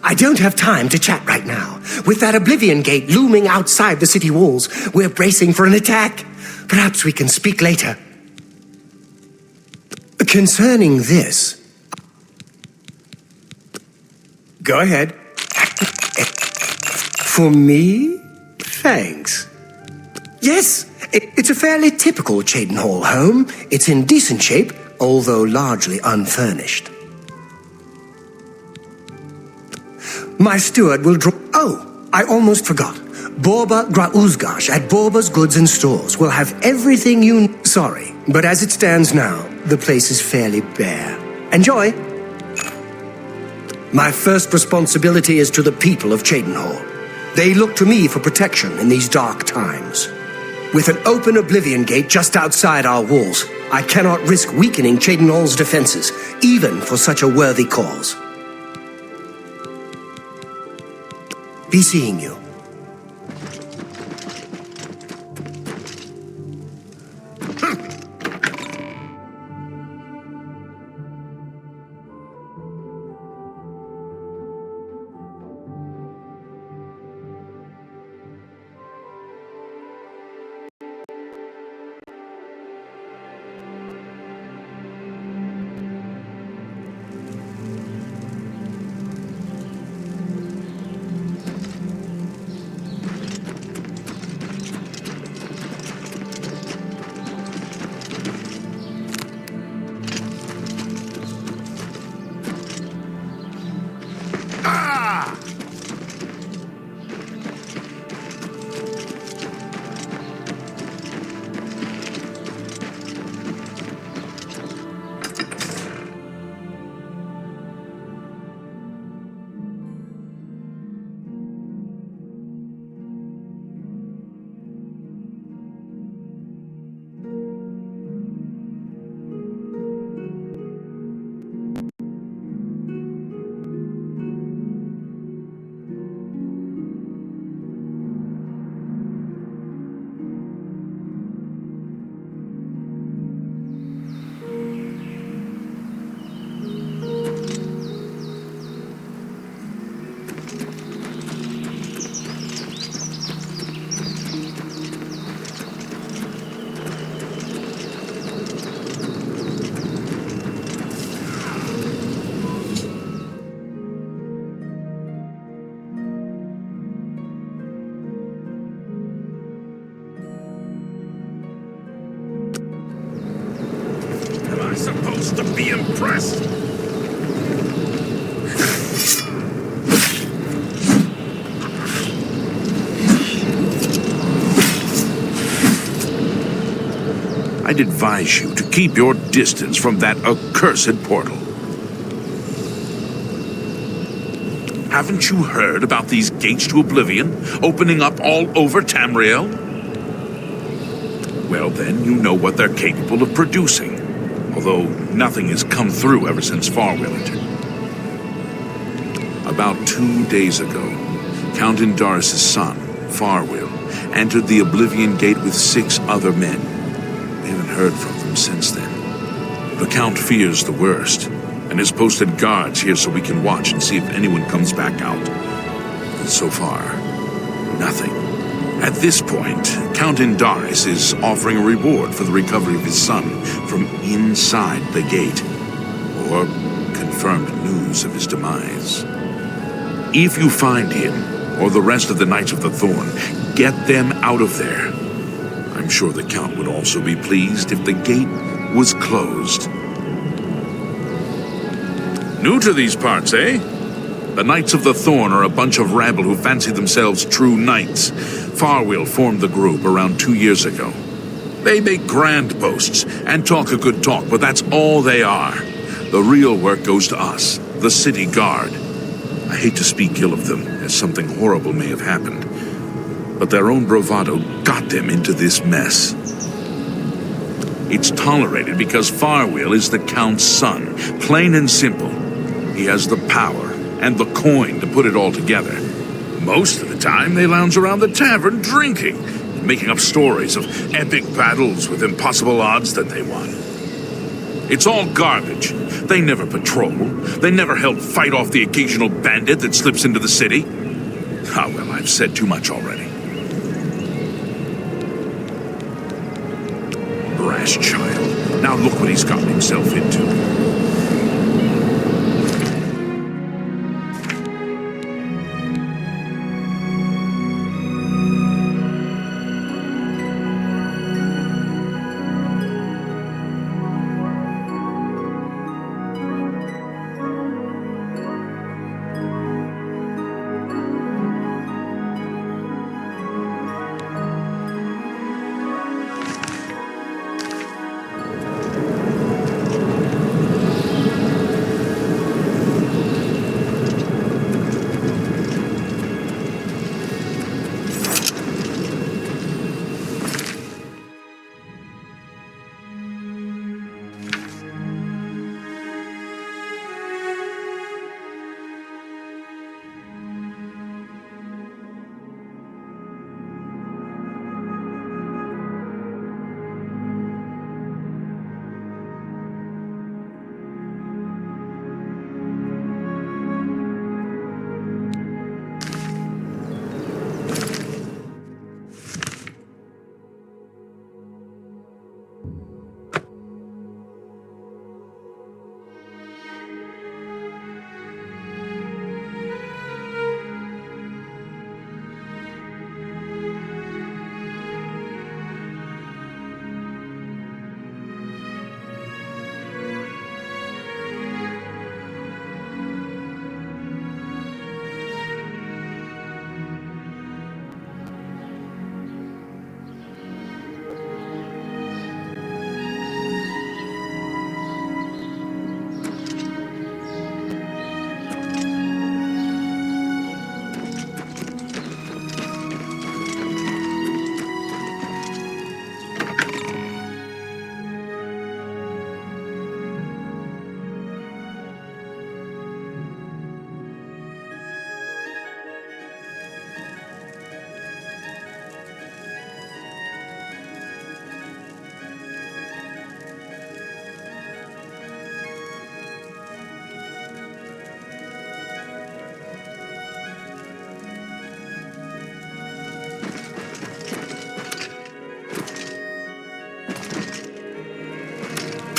I don't have time to chat right now. With that Oblivion gate looming outside the city walls, we're bracing for an attack. Perhaps we can speak later. Concerning this... Go ahead. For me? Thanks. Yes, it's a fairly typical Cheydinhal home. It's in decent shape, although largely unfurnished. My steward will draw... Oh, I almost forgot. Borba Grauzgash at Borba's Goods and Stores will have everything you... Sorry, but as it stands now, the place is fairly bare. Enjoy! My first responsibility is to the people of Cheydinhal. They look to me for protection in these dark times. With an open Oblivion gate just outside our walls, I cannot risk weakening Cheydinhal's defenses, even for such a worthy cause. Be seeing you. Supposed to be impressed. I'd advise you to keep your distance from that accursed portal. Haven't you heard about these gates to Oblivion opening up all over Tamriel? Well then, you know what they're capable of producing. Although nothing has come through ever since Farwell entered. About 2 days ago, Count Indaris' son, Farwell, entered the Oblivion Gate with 6 other men. We haven't heard from them since then. The Count fears the worst, and has posted guards here so we can watch and see if anyone comes back out. But so far, nothing. At this point, Count Indaris is offering a reward for the recovery of his son from inside the gate, or confirmed news of his demise. If you find him, or the rest of the Knights of the Thorn, get them out of there. I'm sure the Count would also be pleased if the gate was closed. New to these parts, eh? The Knights of the Thorn are a bunch of rabble who fancy themselves true knights. Farwell formed the group around 2 years ago. They make grand boasts and talk a good talk, but that's all they are. The real work goes to us, the city guard. I hate to speak ill of them, as something horrible may have happened. But their own bravado got them into this mess. It's tolerated because Farwell is the Count's son, plain and simple. He has the power and the coin to put it all together. Most of the time, they lounge around the tavern drinking, making up stories of epic battles with impossible odds that they won. It's all garbage. They never patrol. They never help fight off the occasional bandit that slips into the city. Ah, well, I've said too much already. Brash child. Now look what he's gotten himself into.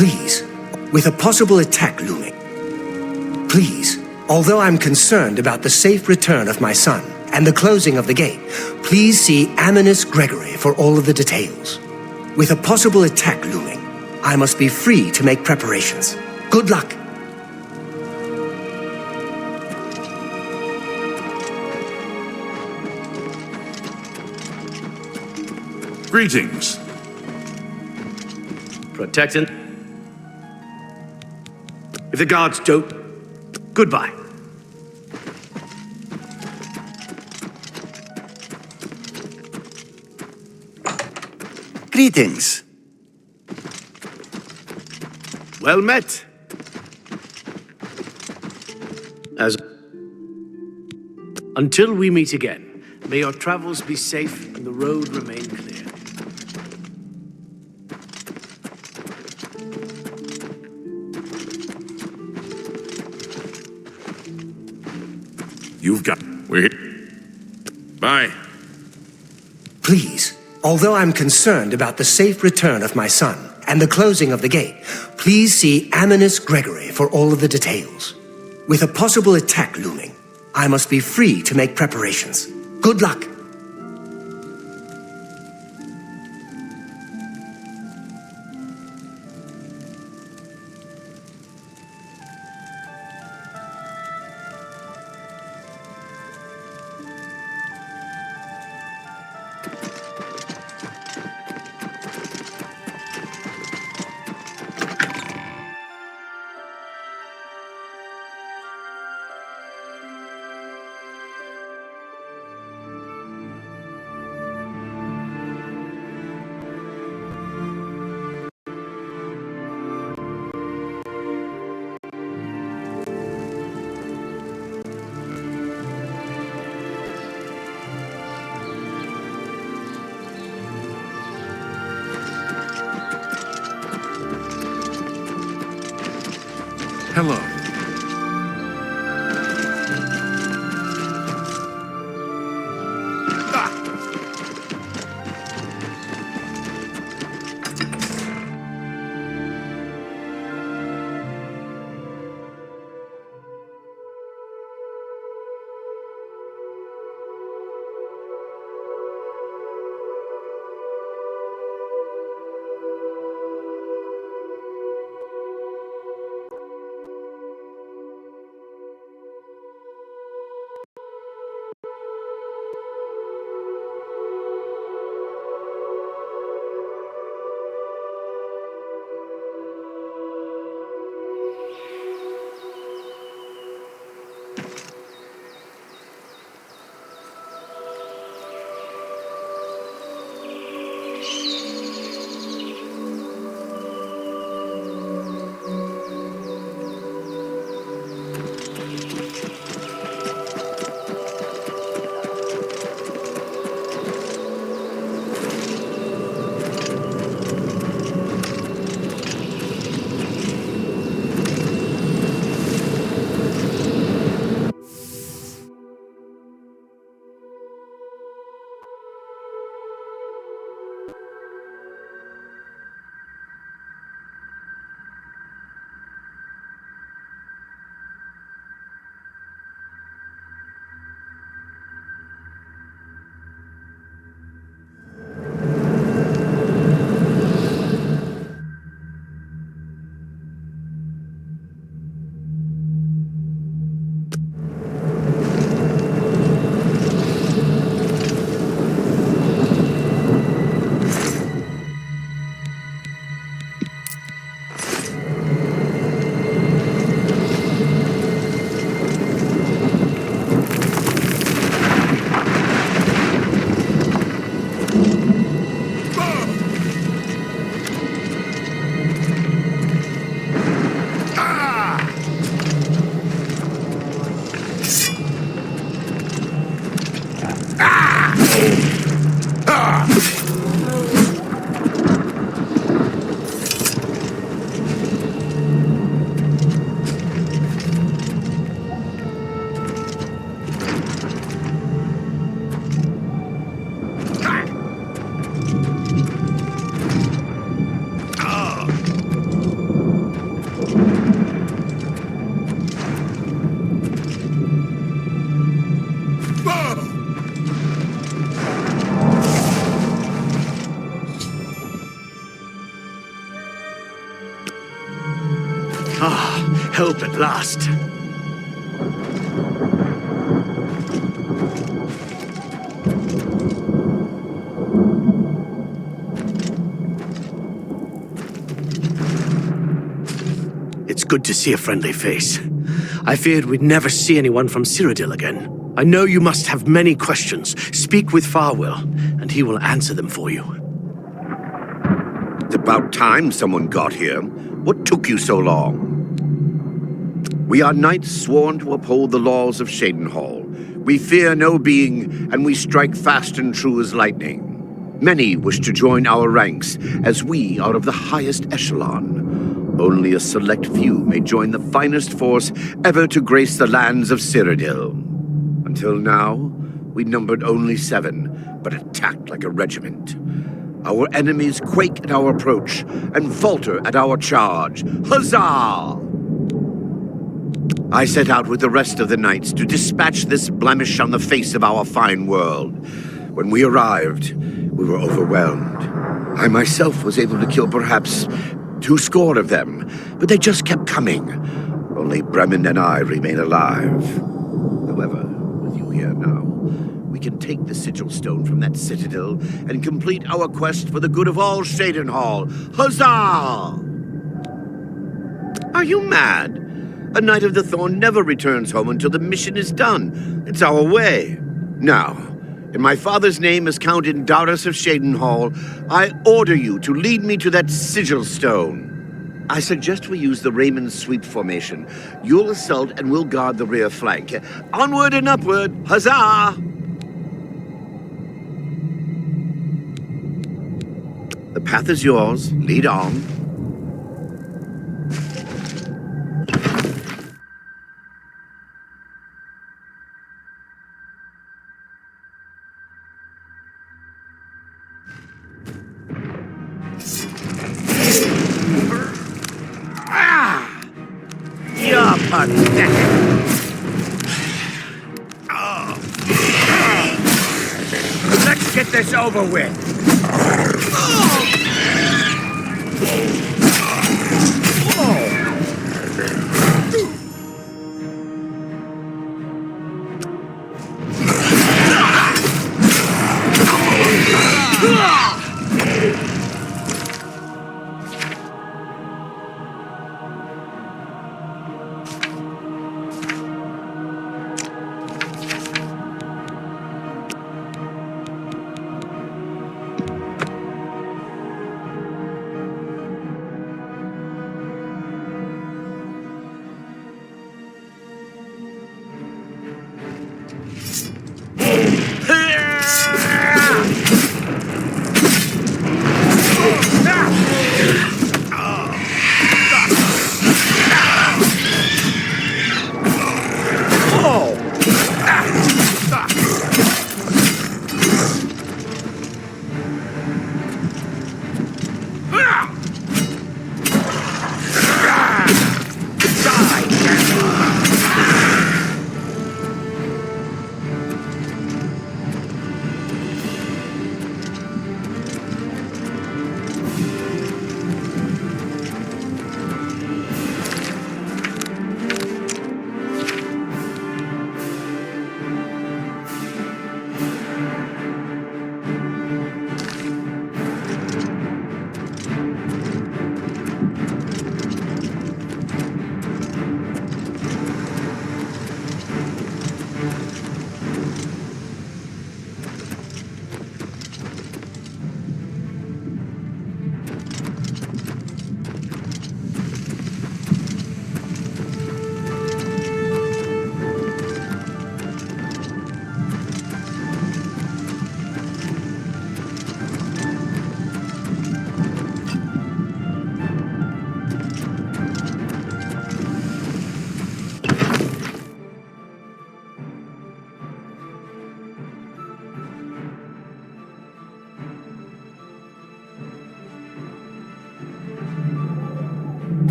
Please, with a possible attack looming. Please, although I'm concerned about the safe return of my son and the closing of the gate, please see Aminus Gregory for all of the details. With a possible attack looming, I must be free to make preparations. Good luck. Greetings. Protectant. If the guards don't, goodbye. Greetings. Well met. Until we meet again, may your travels be safe and the road remain clear. You've got... We're here. Bye. Please, although I'm concerned about the safe return of my son and the closing of the gate, please see Aminus Gregory for all of the details. With a possible attack looming, I must be free to make preparations. Good luck. hope at last. It's good to see a friendly face. I feared we'd never see anyone from Cyrodiil again. I know you must have many questions. Speak with Farwell, and he will answer them for you. It's about time someone got here. What took you so long? We are knights sworn to uphold the laws of Cheydinhal. We fear no being, and we strike fast and true as lightning. Many wish to join our ranks, as we are of the highest echelon. Only a select few may join the finest force ever to grace the lands of Cyrodiil. Until now, we numbered only 7, but attacked like a regiment. Our enemies quake at our approach and falter at our charge. Huzzah! I set out with the rest of the knights to dispatch this blemish on the face of our fine world. When we arrived, we were overwhelmed. I myself was able to kill perhaps 20 of them, but they just kept coming. Only Bremen and I remain alive. However, with you here now, we can take the sigil stone from that citadel and complete our quest for the good of all Cheydinhal. Huzzah! Are you mad? A Knight of the Thorn never returns home until the mission is done. It's our way. Now, in my father's name as Count Indaris of Cheydinhal, I order you to lead me to that sigil stone. I suggest we use the Raymond Sweep formation. You'll assault and we'll guard the rear flank. Onward and upward! Huzzah! The path is yours. Lead on. You're pathetic. Let's get this over with.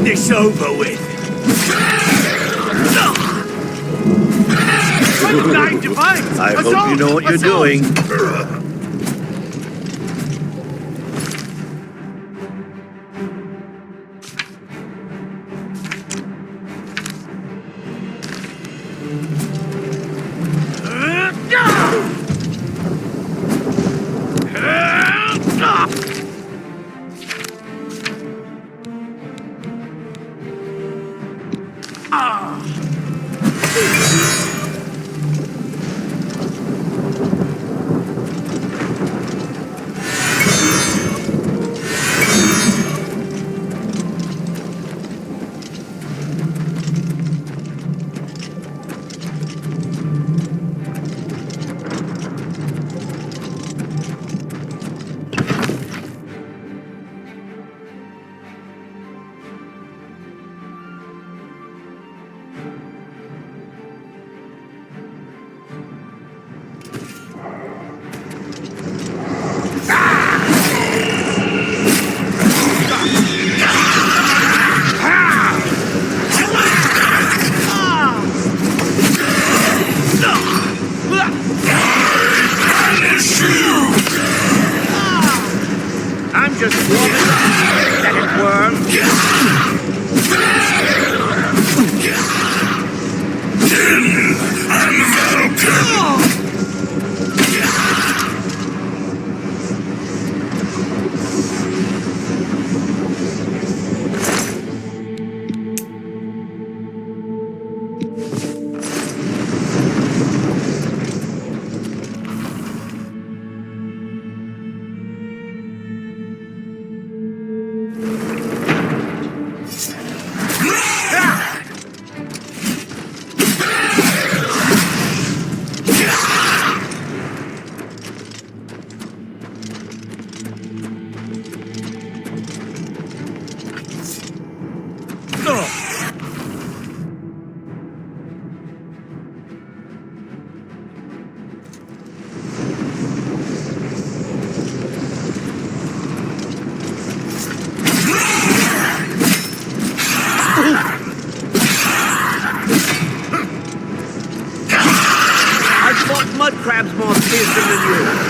this over with. I hope you know what you're doing. I'm just warming up. Let it worm. Mud crabs more fearsome than you.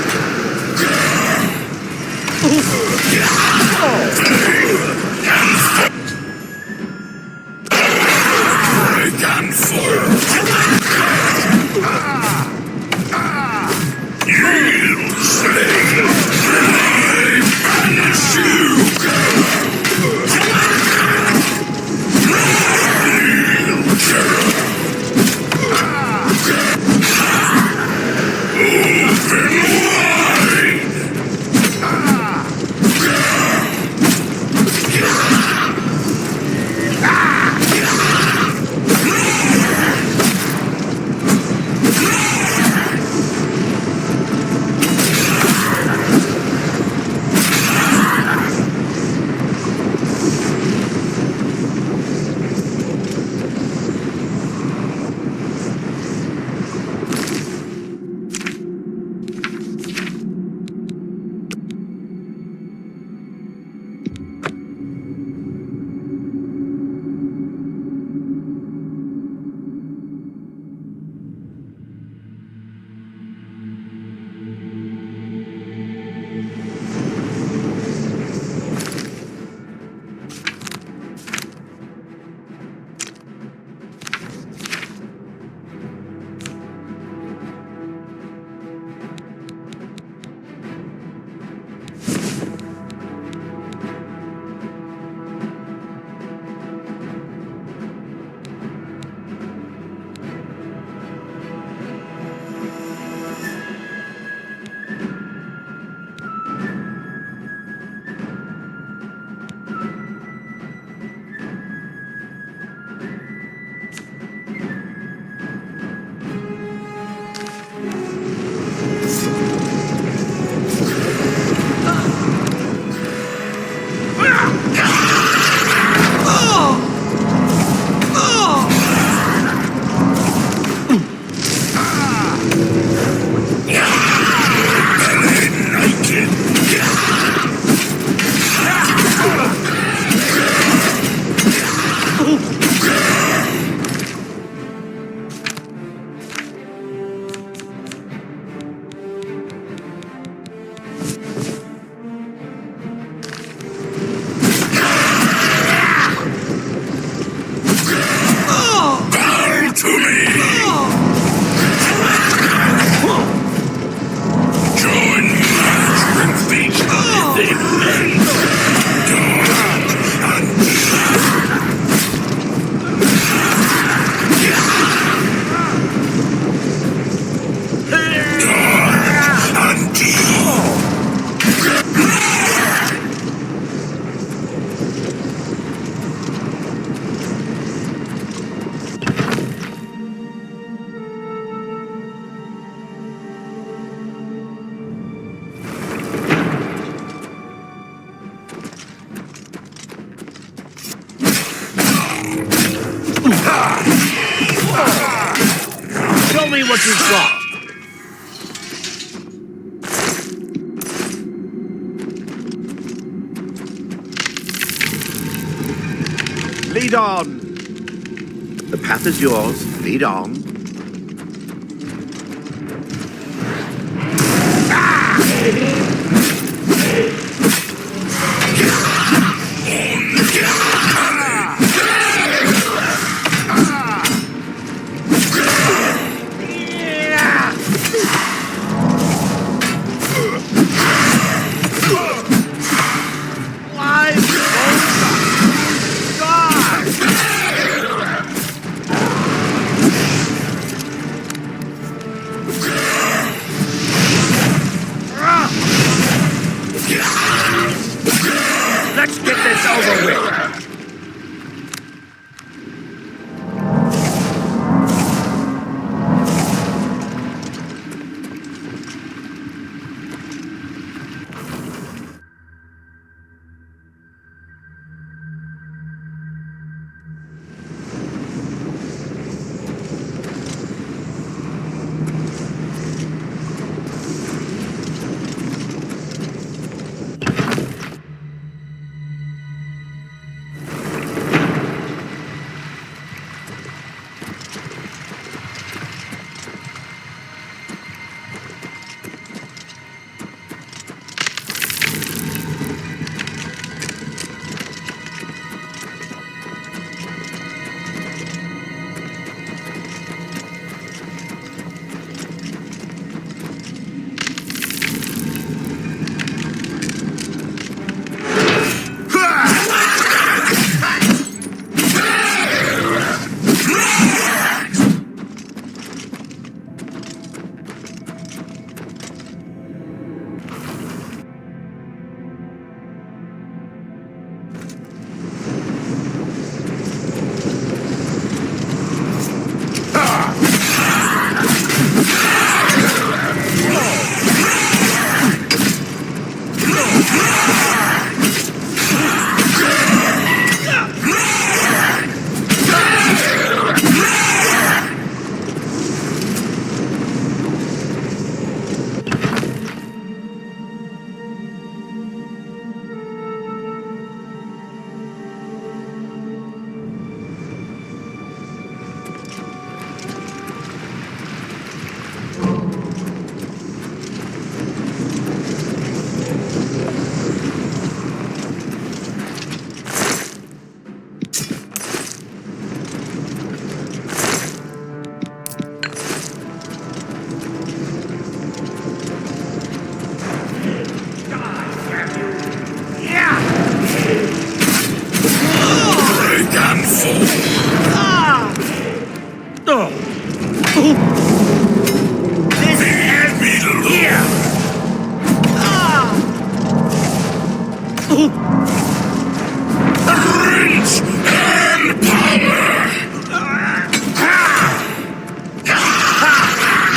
what you've got. Lead on! The path is yours. Lead on. Let's get this over with.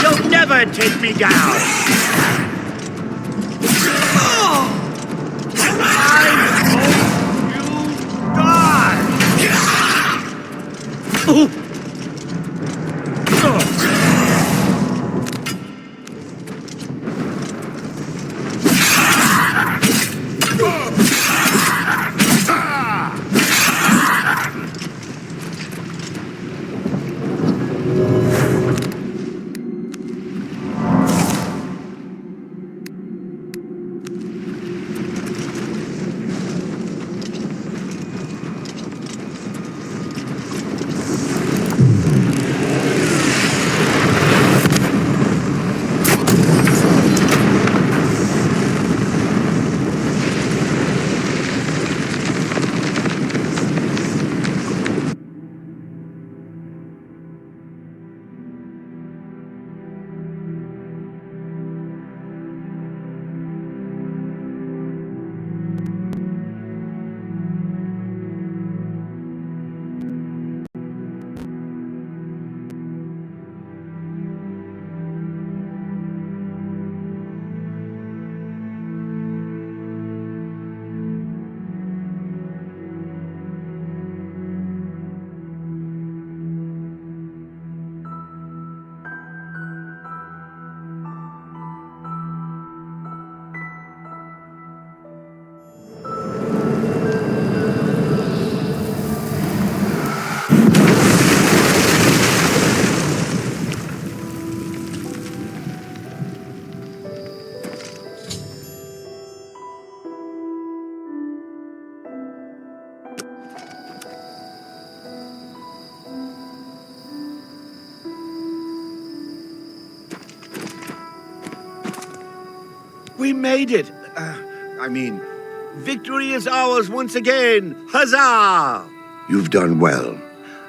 You'll never take me down! We made it! Victory is ours once again! Huzzah! You've done well.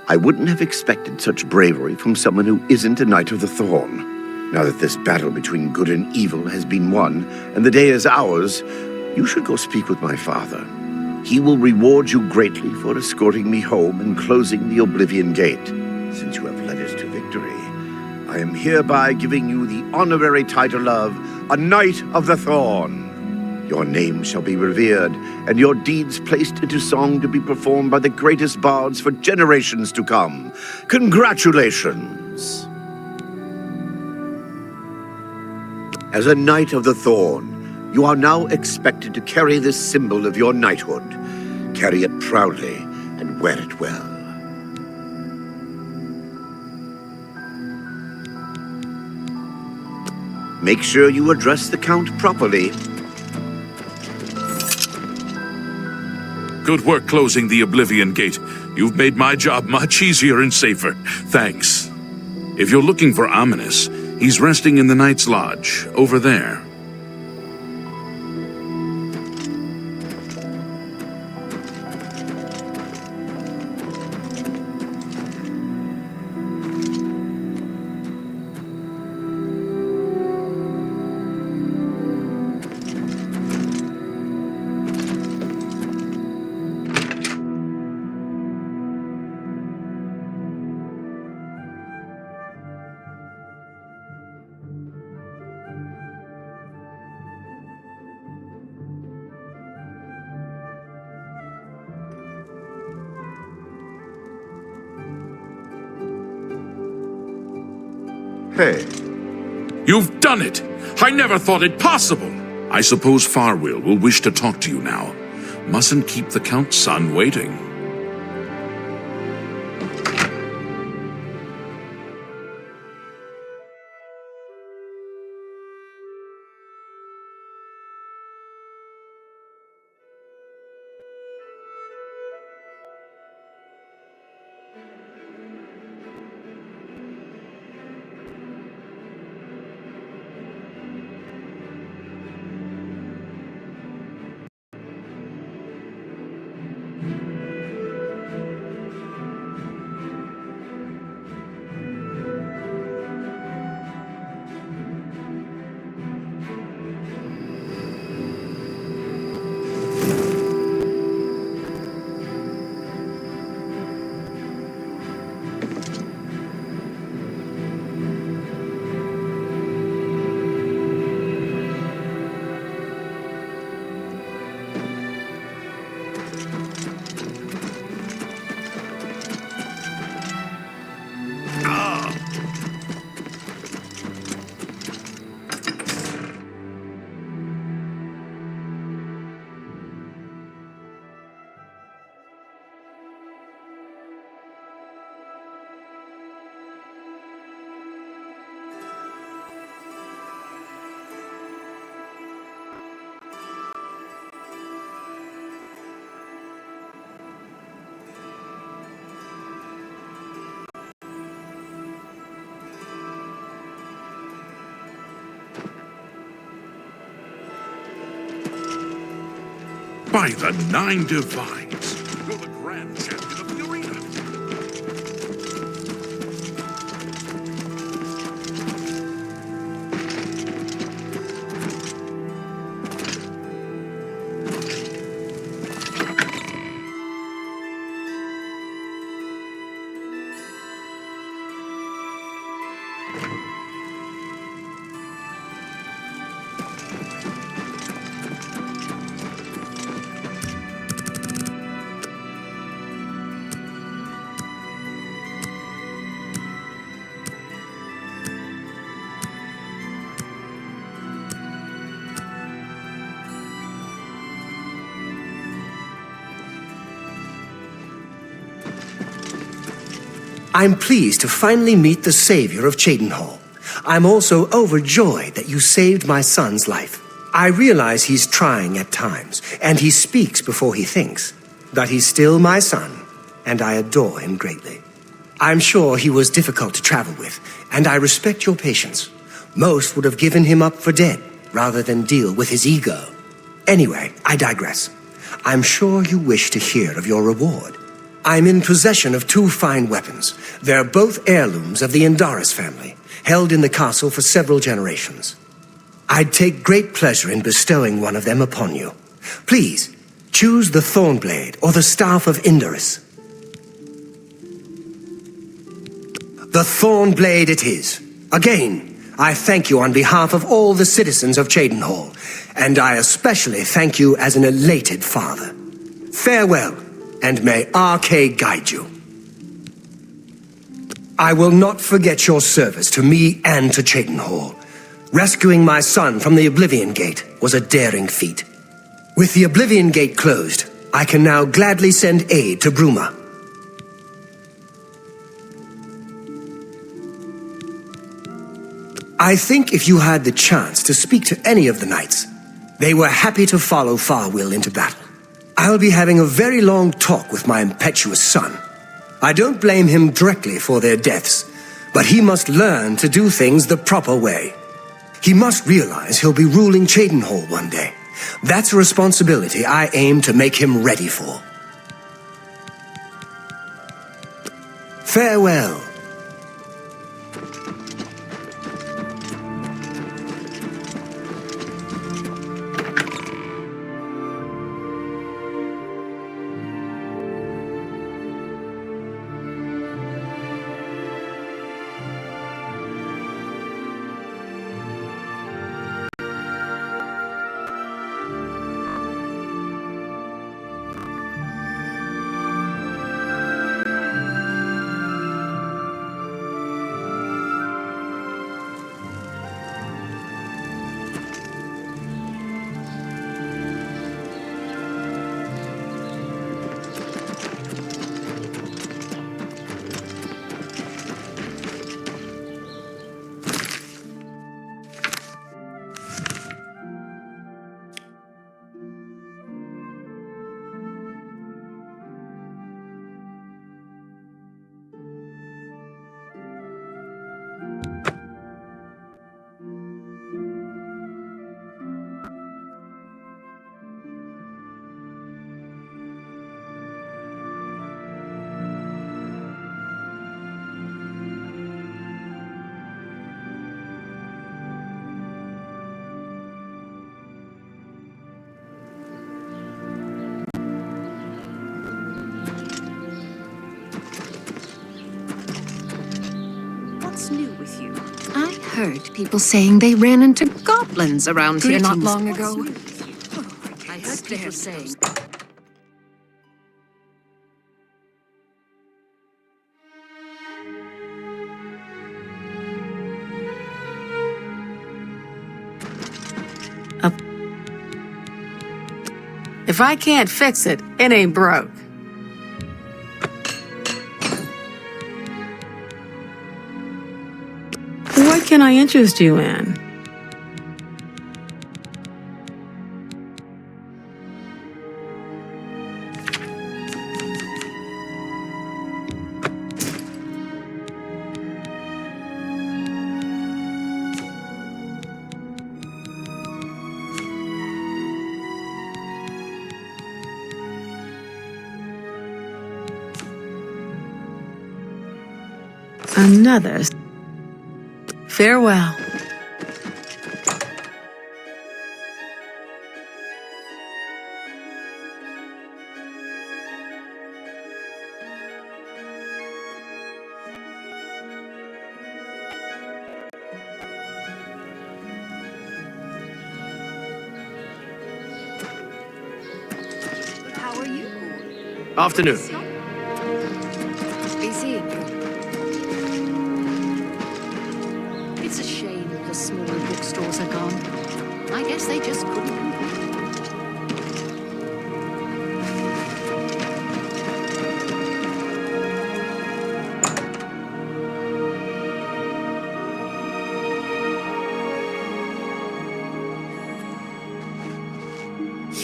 I wouldn't have expected such bravery from someone who isn't a Knight of the Thorn. Now that this battle between good and evil has been won, and the day is ours, you should go speak with my father. He will reward you greatly for escorting me home and closing the Oblivion Gate. Since you have led us to victory, I am hereby giving you the honorary title of a Knight of the Thorn. Your name shall be revered, and your deeds placed into song to be performed by the greatest bards for generations to come. Congratulations! As a Knight of the Thorn, you are now expected to carry this symbol of your knighthood. Carry it proudly and wear it well. Make sure you address the Count properly. Good work closing the Oblivion Gate. You've made my job much easier and safer. Thanks. If you're looking for Ominous, he's resting in the Knight's Lodge, over there. Hey. You've done it! I never thought it possible! I suppose Farwill will wish to talk to you now. Mustn't keep the Count's son waiting. By the Nine Divines, you're the grand champion of the arena. I'm pleased to finally meet the savior of Cheydinhal. I'm also overjoyed that you saved my son's life. I realize he's trying at times, and he speaks before he thinks. But he's still my son, and I adore him greatly. I'm sure he was difficult to travel with, and I respect your patience. Most would have given him up for dead. rather than deal with his ego. Anyway, I digress. I'm sure you wish to hear of your reward. I'm in possession of two fine weapons. They're both heirlooms of the Indaris family, held in the castle for several generations. I'd take great pleasure in bestowing one of them upon you. Please, choose the Thornblade or the Staff of Indaris. The Thornblade it is. Again, I thank you on behalf of all the citizens of Cheydinhal, and I especially thank you as an elated father. Farewell, and may RK guide you. I will not forget your service to me and to Cheydinhal. Rescuing my son from the Oblivion Gate was a daring feat. With the Oblivion Gate closed, I can now gladly send aid to Bruma. I think if you had the chance to speak to any of the knights, they were happy to follow Farwill into battle. I'll be having a very long talk with my impetuous son. I don't blame him directly for their deaths, but he must learn to do things the proper way. He must realize he'll be ruling Cheydinhal one day. That's a responsibility I aim to make him ready for. Farewell. What's new with you? I heard people saying they ran into goblins around here not long ago. I heard people saying... If I can't fix it, it ain't broke. What can I interest you in? Another. Farewell. How are you? Afternoon. Be seeing you. It's a shame the smaller bookstores are gone. I guess they just couldn't compete.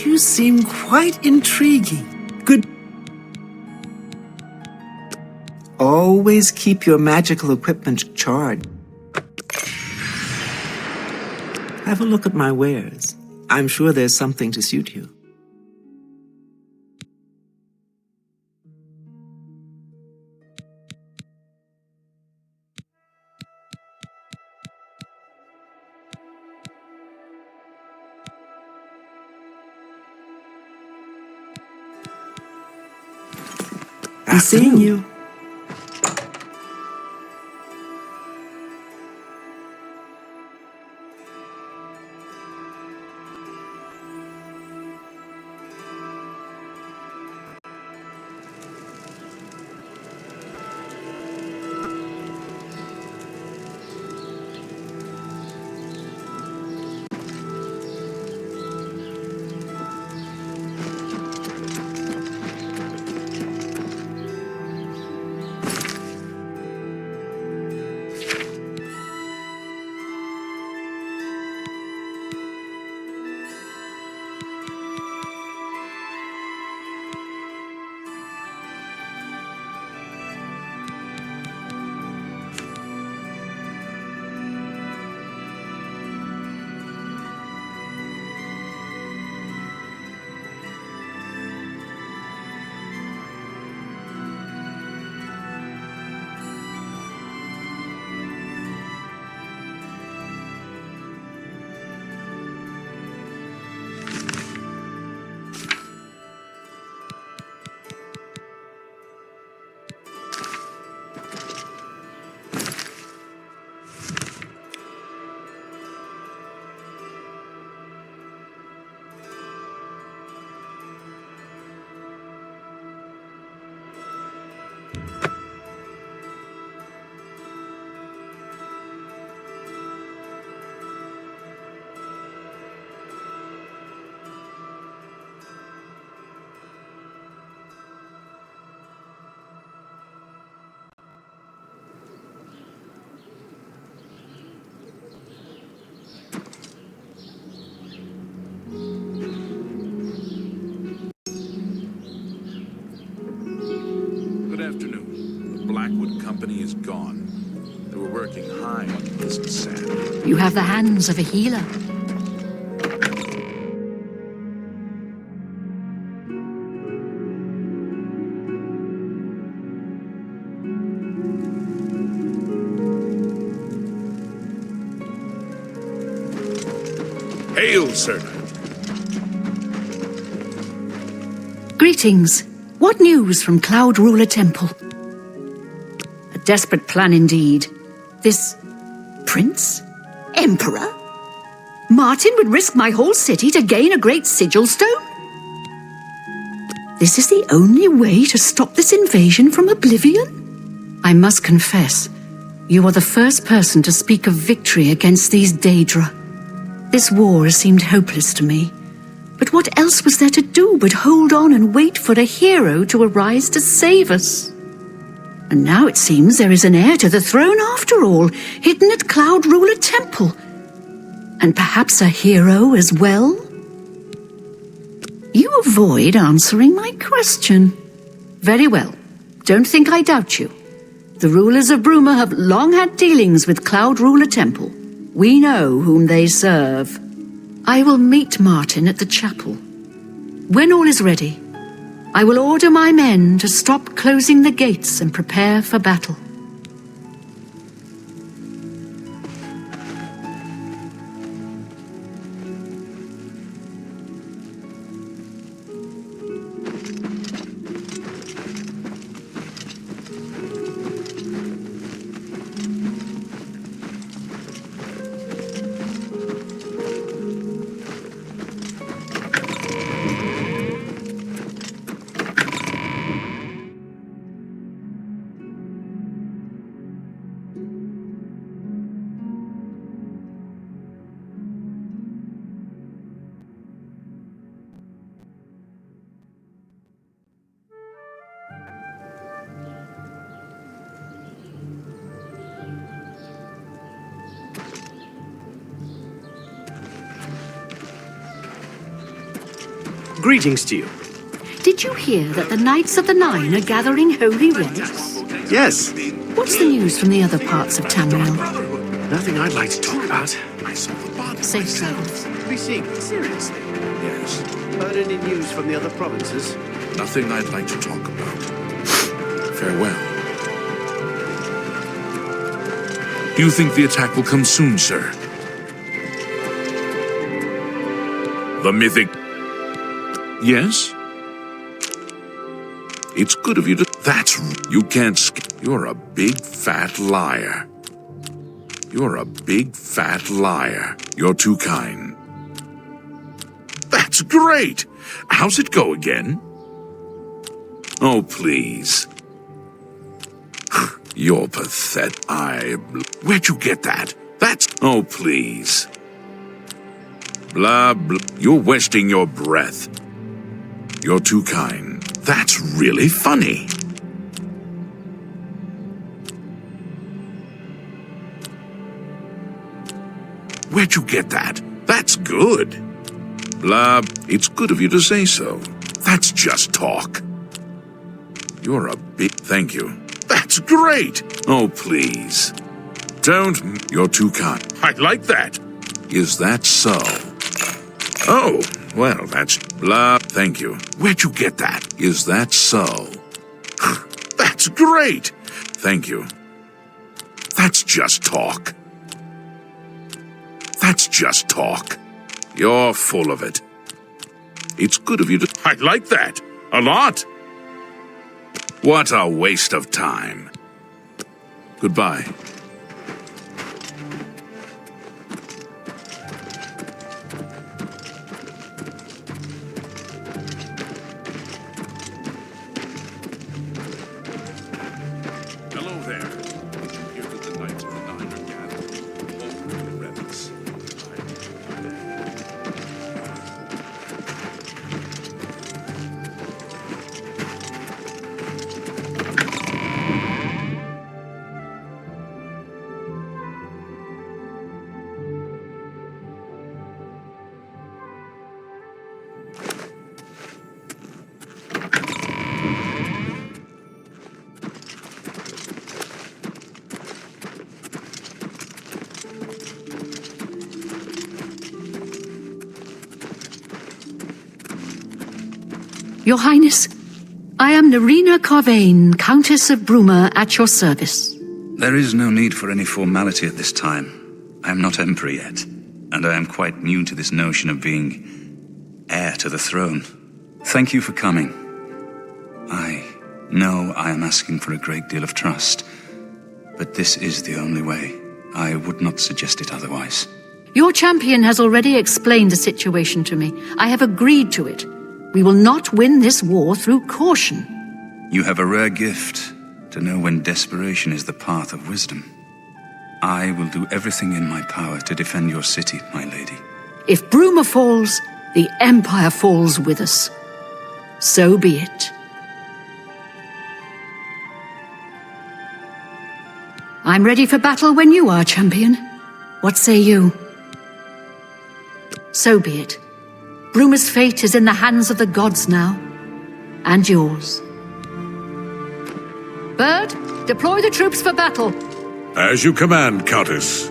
You seem quite intriguing. Good. Always keep your magical equipment charged. Have a look at my wares. I'm sure there's something to suit you. I'm seeing you. Company is gone. They were working high on innocent sand. You have the hands of a healer. Hail, Sir Knight. Greetings. What news from Cloud Ruler Temple? Desperate plan indeed. This prince? Emperor? Martin would risk my whole city to gain a great sigil stone? This is the only way to stop this invasion from Oblivion? I must confess, you are the first person to speak of victory against these Daedra. This war seemed hopeless to me. But what else was there to do but hold on and wait for a hero to arise to save us? And now it seems there is an heir to the throne after all, hidden at Cloud Ruler Temple. And perhaps a hero as well? You avoid answering my question. Very well. Don't think I doubt you. The rulers of Bruma have long had dealings with Cloud Ruler Temple. We know whom they serve. I will meet Martin at the chapel. When all is ready, I will order my men to stop closing the gates and prepare for battle. Greetings to you. Did you hear that the Knights of the Nine are gathering holy relics? Yes. What's the news from the other parts of Tamriel? Nothing I'd like to talk about. safe zones. We seek, seriously. Yes. Heard any news from the other provinces? Nothing I'd like to talk about. Farewell. Do you think the attack will come soon, sir? The mythic... Yes? It's good of you to... That's... You can't... You're a big fat liar. You're a big fat liar. You're too kind. That's great! How's it go again? Oh, please. You're pathetic. Where'd you get that? That's... Oh, please. Blah, blah. You're wasting your breath. You're too kind. That's really funny. Where'd you get that? That's good. Blah, it's good of you to say so. That's just talk. You're a big... Thank you. That's great! Oh, please. Don't... You're too kind. I like that. Is that so? Oh, well, that's... Blah, thank you. Where'd you get that? Is that so? That's great! Thank you. That's just talk. That's just talk. You're full of it. It's good of you to... I like that. A lot. What a waste of time. Goodbye. Hello there. Here to the Knights of the Nine are gathered. All the rebels. Your Highness, I am Narina Carvain, Countess of Bruma, at your service. There is no need for any formality at this time. I am not Emperor yet, and I am quite new to this notion of being heir to the throne. Thank you for coming. I know I am asking for a great deal of trust, but this is the only way. I would not suggest it otherwise. Your champion has already explained the situation to me. I have agreed to it. We will not win this war through caution. You have a rare gift to know when desperation is the path of wisdom. I will do everything in my power to defend your city, my lady. If Bruma falls, the Empire falls with us. So be it. I'm ready for battle when you are, champion. What say you? So be it. Bruma's fate is in the hands of the gods now, and yours. Bird, deploy the troops for battle. As you command, Countess.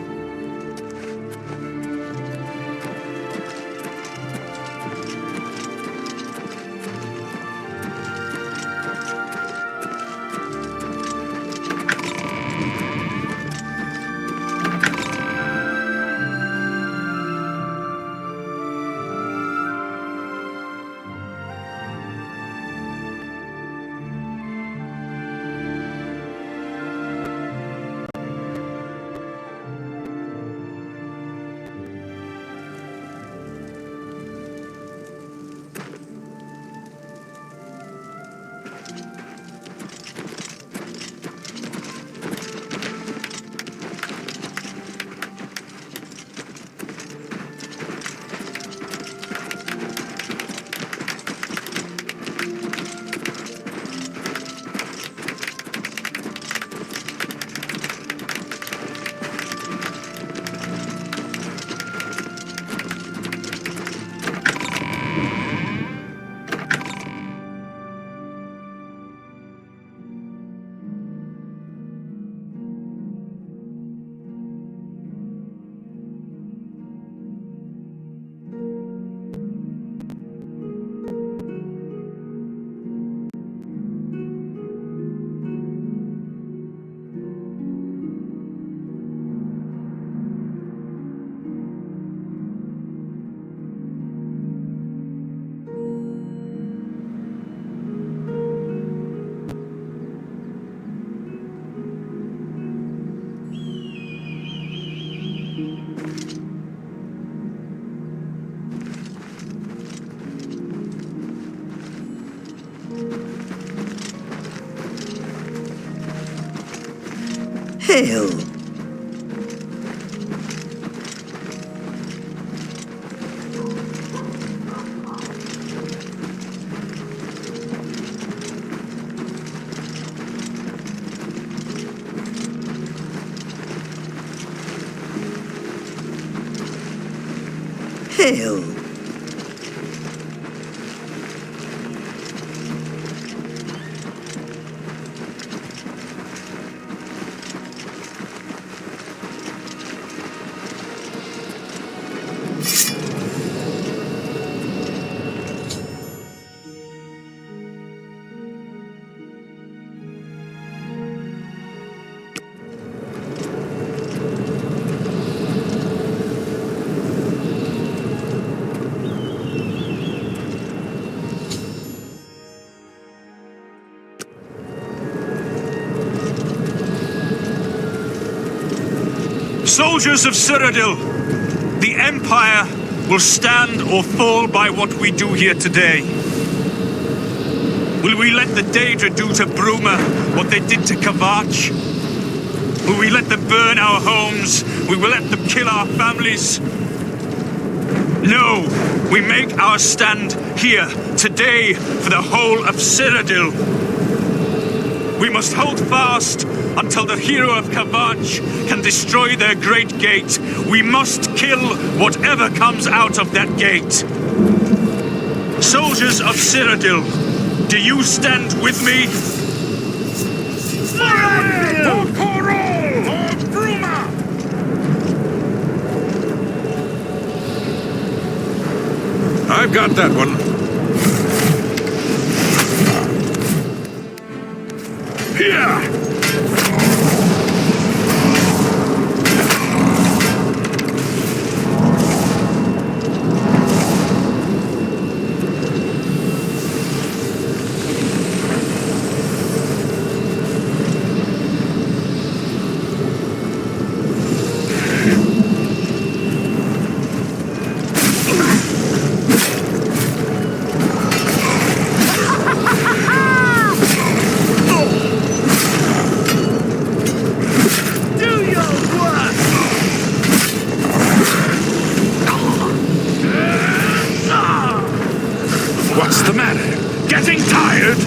Hail! Hail! Soldiers of Cyrodiil, the Empire will stand or fall by what we do here today. Will we let the Daedra do to Bruma what they did to Kavach? Will we let them burn our homes? Will we let them kill our families? No, we make our stand here, today, for the whole of Cyrodiil. We must hold fast until the hero of Kavach can destroy their great gate. We must kill whatever comes out of that gate. Soldiers of Cyrodiil, do you stand with me? I've got that one. Here! What's the matter? Getting tired?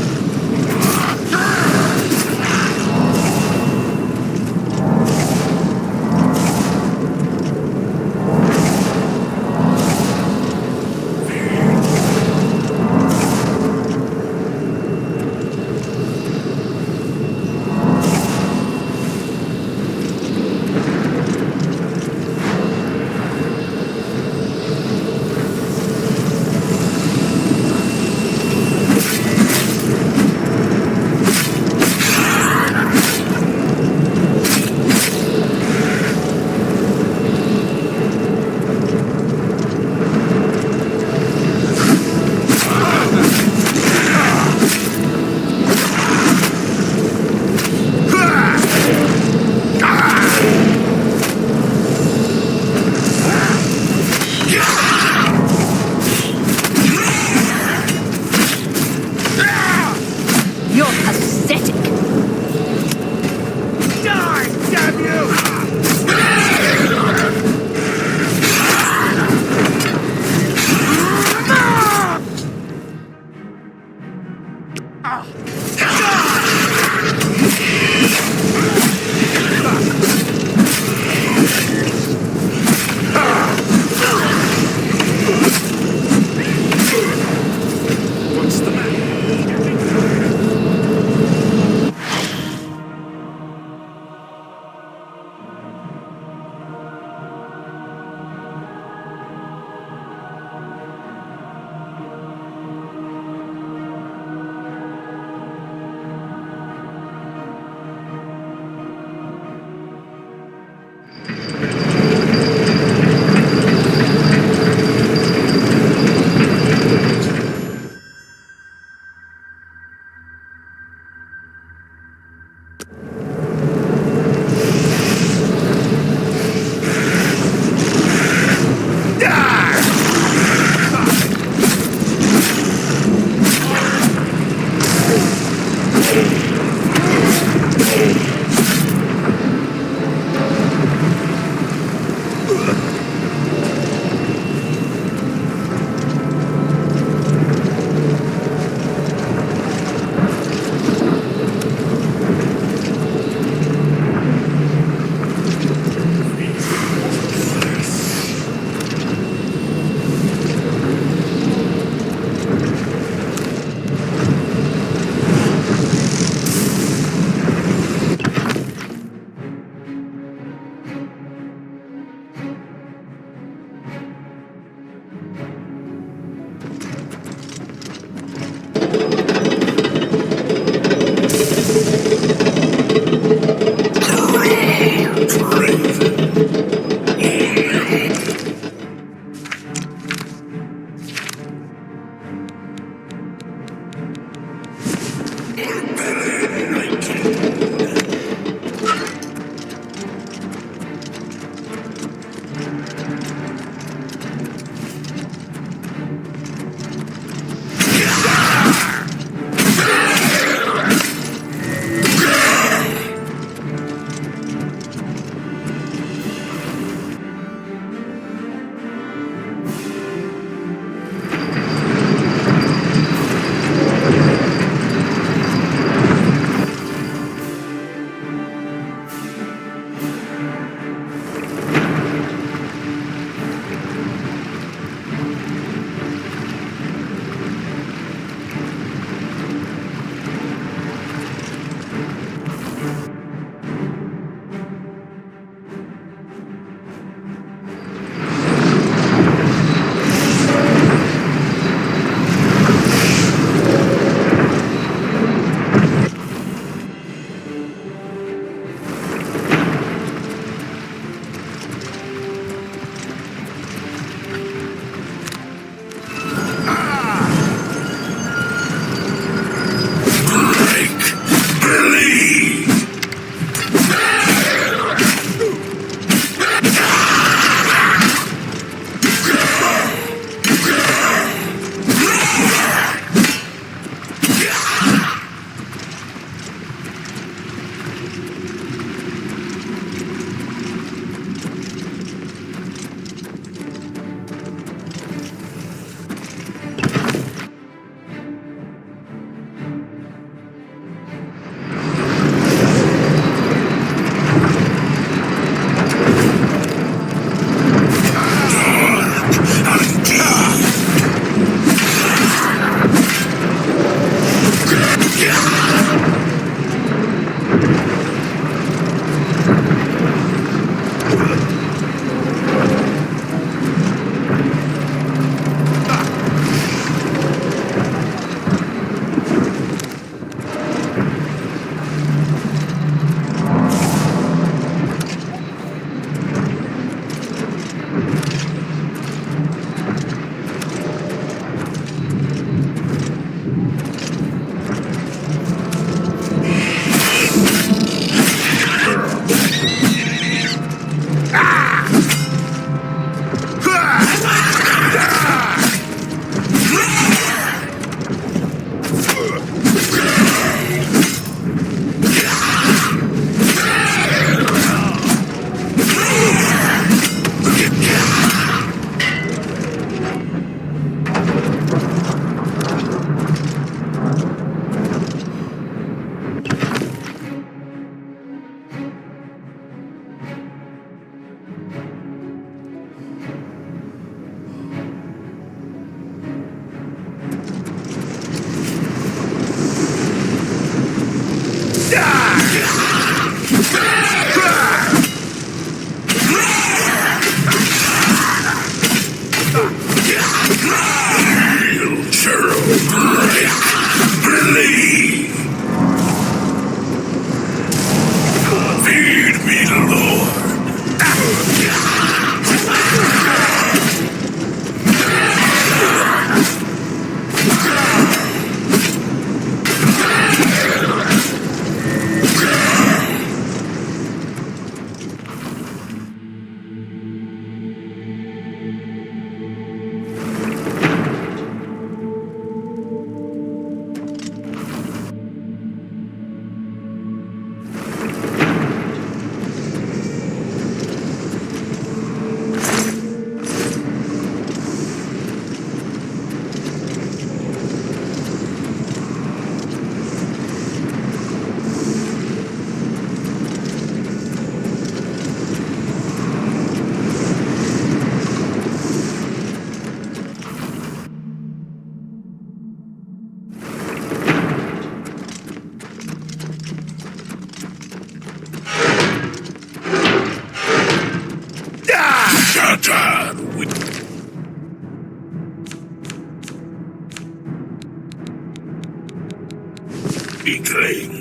Inkling.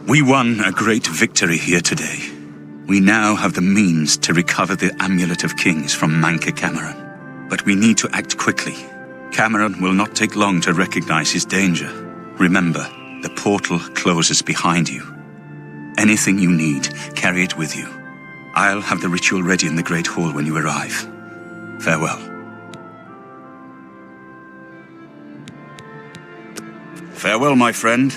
We won a great victory here today. We now have the means to recover the Amulet of Kings from Manca Cameron. But we need to act quickly. Cameron will not take long to recognize his danger. Remember, the portal closes behind you. Anything you need, carry it with you. I'll have the ritual ready in the Great Hall when you arrive. Farewell. Farewell, my friend.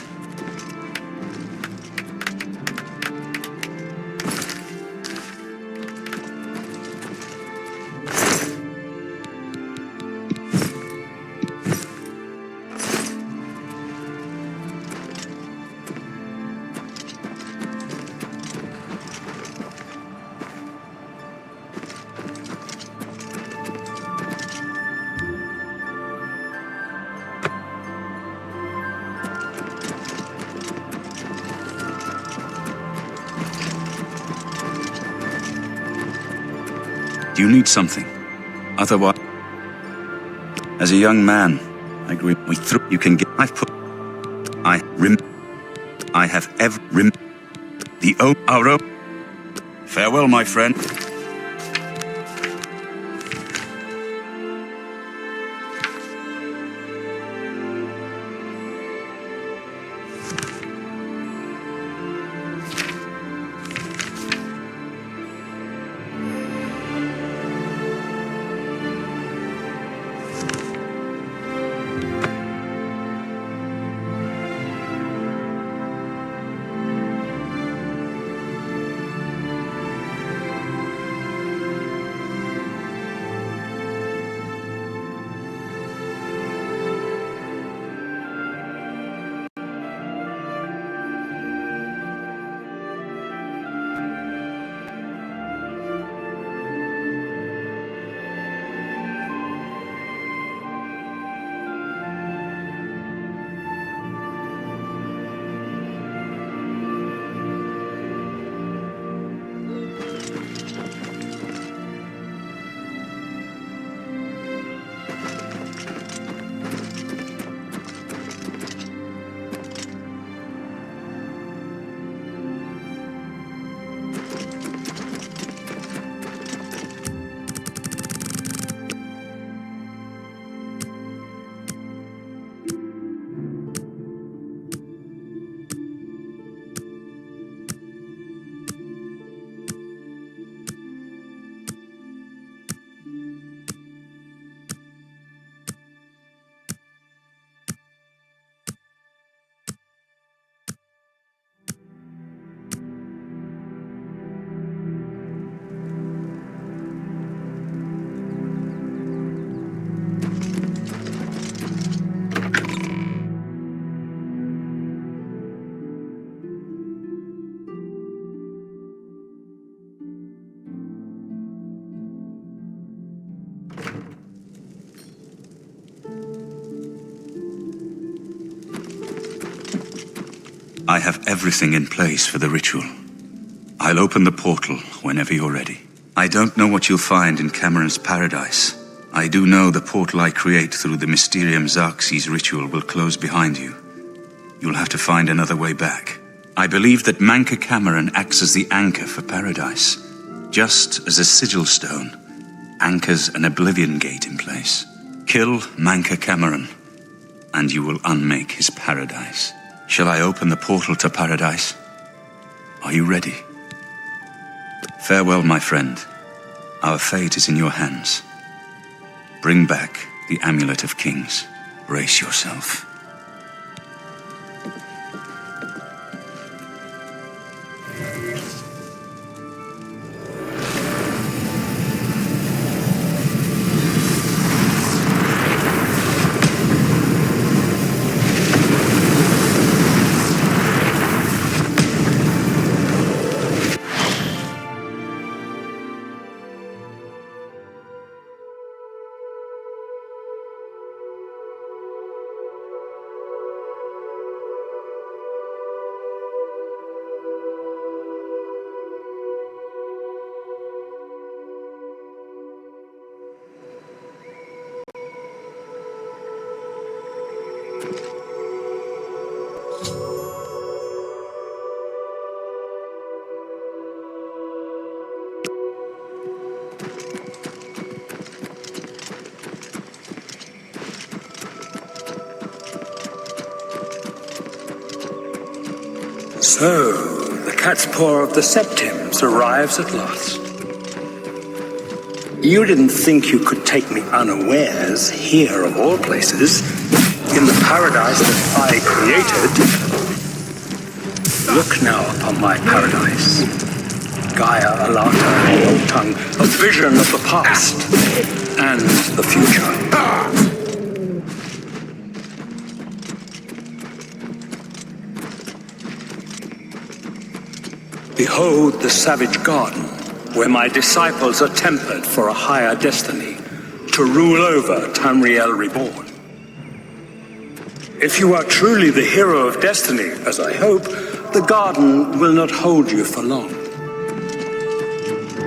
Do you need something? Otherwise, as a young man, I agree. You can get. I have ever our own. Farewell, my friend. I have everything in place for the ritual. I'll open the portal whenever you're ready. I don't know what you'll find in Cameron's paradise. I do know the portal I create through the Mysterium Xerxes ritual will close behind you. You'll have to find another way back. I believe that Manca Cameron acts as the anchor for paradise, just as a sigil stone anchors an Oblivion gate in place. Kill Manca Cameron, and you will unmake his paradise. Shall I open the portal to paradise? Are you ready? Farewell, my friend. Our fate is in your hands. Bring back the Amulet of Kings. Brace yourself. So, the cat's paw of the Septims arrives at last. You didn't think you could take me unawares here of all places, in the paradise that I created. Look now upon my paradise. Gaia Alata, in old tongue, a vision of the past and the future. Behold the savage garden, where my disciples are tempered for a higher destiny, to rule over Tamriel Reborn. If you are truly the hero of destiny, as I hope, the garden will not hold you for long.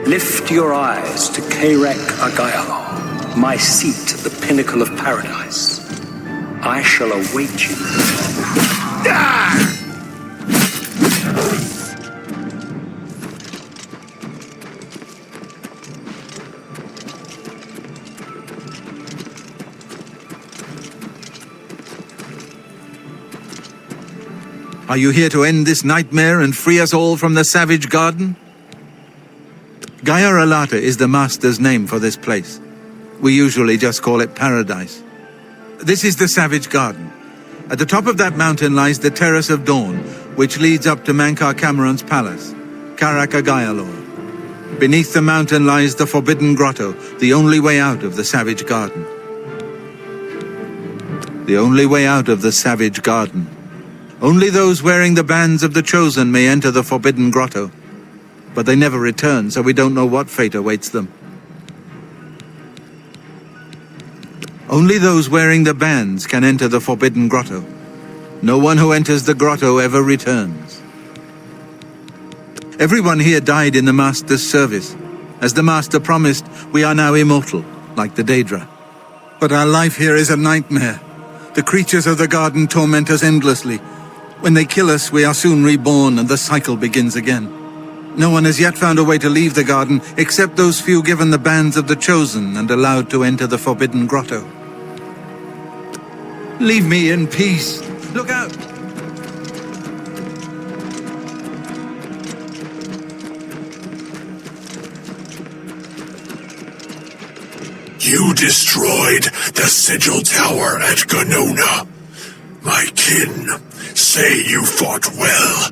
Lift your eyes to Karek Agayalon, my seat at the pinnacle of paradise. I shall await you. Are you here to end this nightmare and free us all from the savage garden? Gaia Alata is the master's name for this place. We usually just call it paradise. This is the savage garden. At the top of that mountain lies the Terrace of Dawn, which leads up to Mankar Cameron's palace, Karak Agayalor. Beneath the mountain lies the Forbidden Grotto, the only way out of the savage garden. The only way out of the savage garden. Only those wearing the bands of the Chosen may enter the Forbidden Grotto. But they never return, so we don't know what fate awaits them. Only those wearing the bands can enter the Forbidden Grotto. No one who enters the grotto ever returns. Everyone here died in the Master's service. As the Master promised, we are now immortal, like the Daedra. But our life here is a nightmare. The creatures of the garden torment us endlessly. When they kill us, we are soon reborn and the cycle begins again. No one has yet found a way to leave the garden, except those few given the bands of the Chosen and allowed to enter the Forbidden Grotto. Leave me in peace. Look out! You destroyed the Sigil Tower at Ganona. My kin say you fought well.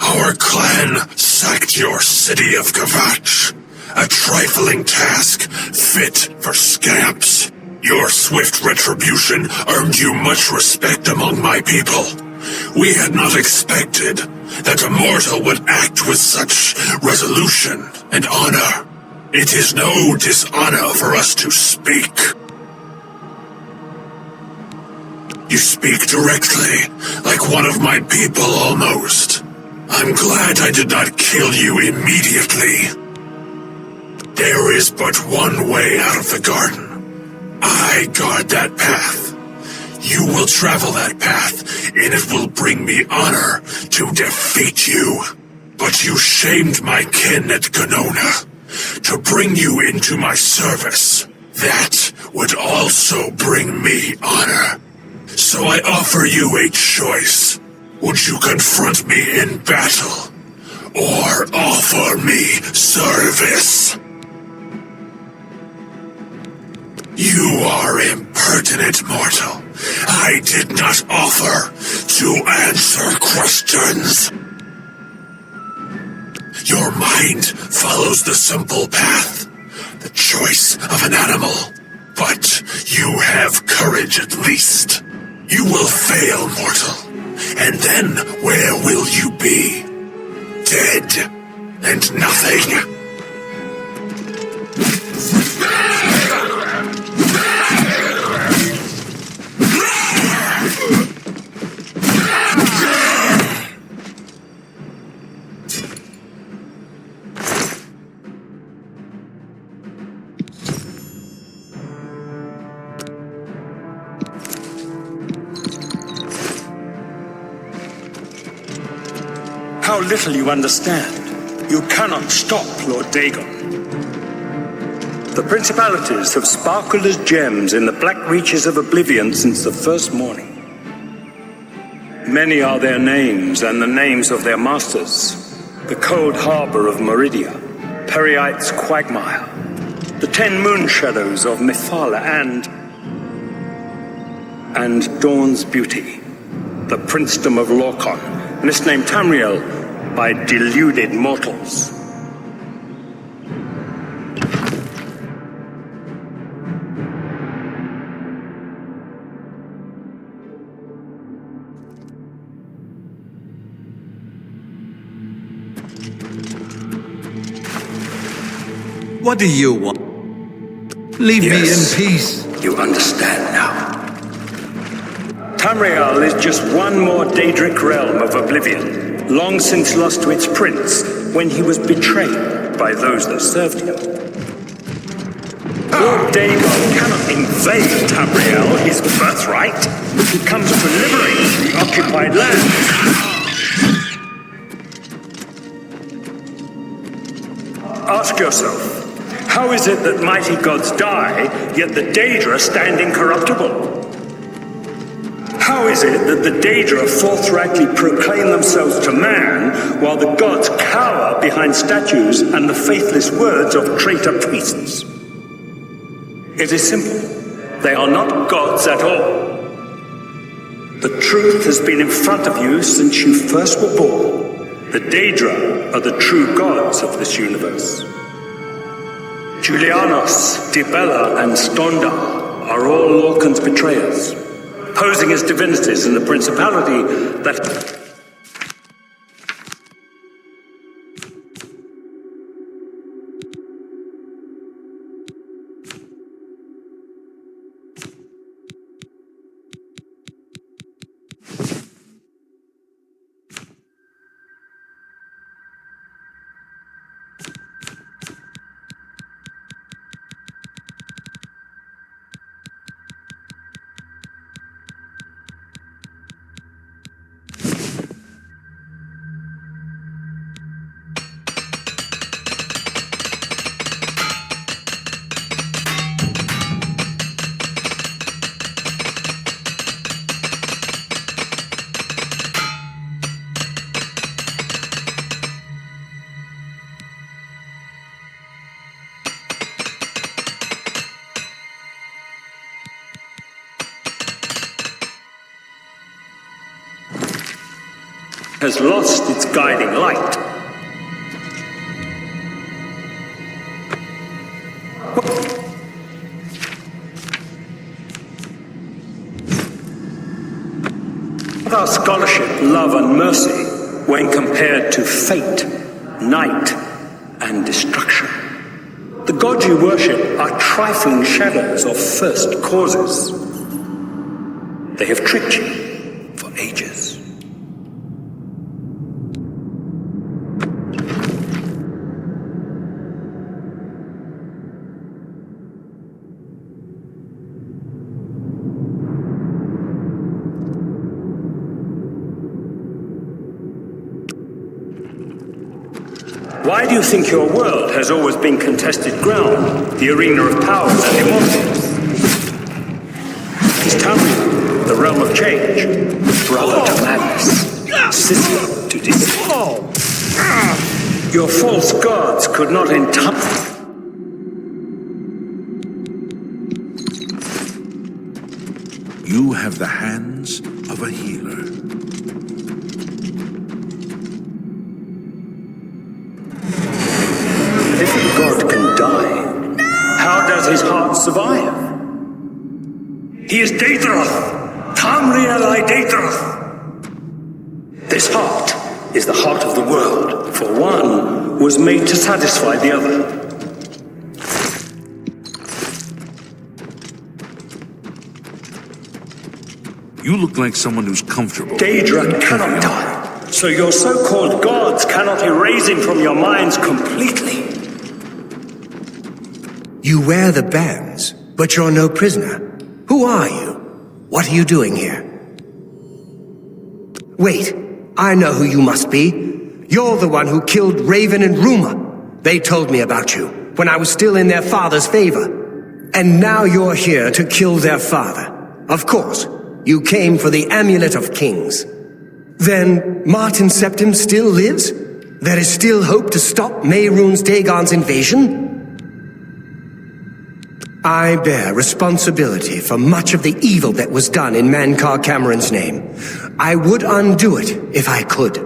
Our clan sacked your city of Kavach, a trifling task fit for scamps. Your swift retribution earned you much respect among my people. We had not expected that a mortal would act with such resolution and honor. It is no dishonor for us to speak. You speak directly, like one of my people almost. I'm glad I did not kill you immediately. There is but one way out of the garden. I guard that path. You will travel that path, and it will bring me honor to defeat you. But you shamed my kin at Ganona. To bring you into my service, that would also bring me honor. So I offer you a choice. Would you confront me in battle, or offer me service? You are impertinent, mortal. I did not offer to answer questions. Your mind follows the simple path, the choice of an animal. But you have courage at least. You will fail, mortal. And then where will you be? Dead and nothing. How little you understand. You cannot stop Lord Dagon. The principalities have sparkled as gems in the black reaches of Oblivion since the first morning. Many are their names and the names of their masters. The cold harbor of Meridia, Periite's quagmire, the 10 moon shadows of Mephala, and Dawn's beauty, the princedom of Lorcan, misnamed Tamriel by deluded mortals. What do you want? Leave me in peace. You understand now. Tamriel is just one more Daedric realm of Oblivion, long since lost to its prince when he was betrayed by those that served him. Lord Dagon cannot invade Tamriel, his birthright. He comes to liberate the occupied land. Ask yourself, how is it that mighty gods die, yet the Daedra stand incorruptible? How is it that the Daedra forthrightly proclaim themselves to man, while the gods cower behind statues and the faithless words of traitor priests? It is simple. They are not gods at all. The truth has been in front of you since you first were born. The Daedra are the true gods of this universe. Julianos, Dibella, and Stondar are all Lorcan's betrayers, posing as divinities in the principality that... has lost its guiding light. What are scholarship, love, and mercy when compared to fate, night, and destruction? The gods you worship are trifling shadows of first causes. They have tricked you for ages. Why do you think your world has always been contested ground, the arena of powers and immortals? Is Tamriel the realm of change, brother to madness, sister to deceit? Your false gods could not entirely... You have the hands of a healer. If a god can die, how does his heart survive? He is Daedroth, Tamriel I Daedroth. This heart is the heart of the world, for one was made to satisfy the other. You look like someone who's comfortable. Daedra cannot die, so your so-called gods cannot erase him from your minds completely. You wear the bands, but you're no prisoner. Who are you? What are you doing here? Wait, I know who you must be. You're the one who killed Raven and Rumor. They told me about you, when I was still in their father's favor. And now you're here to kill their father. Of course, you came for the Amulet of Kings. Then Martin Septim still lives? There is still hope to stop Mehrunes Dagon's invasion? I bear responsibility for much of the evil that was done in Mankar Cameron's name. I would undo it if I could.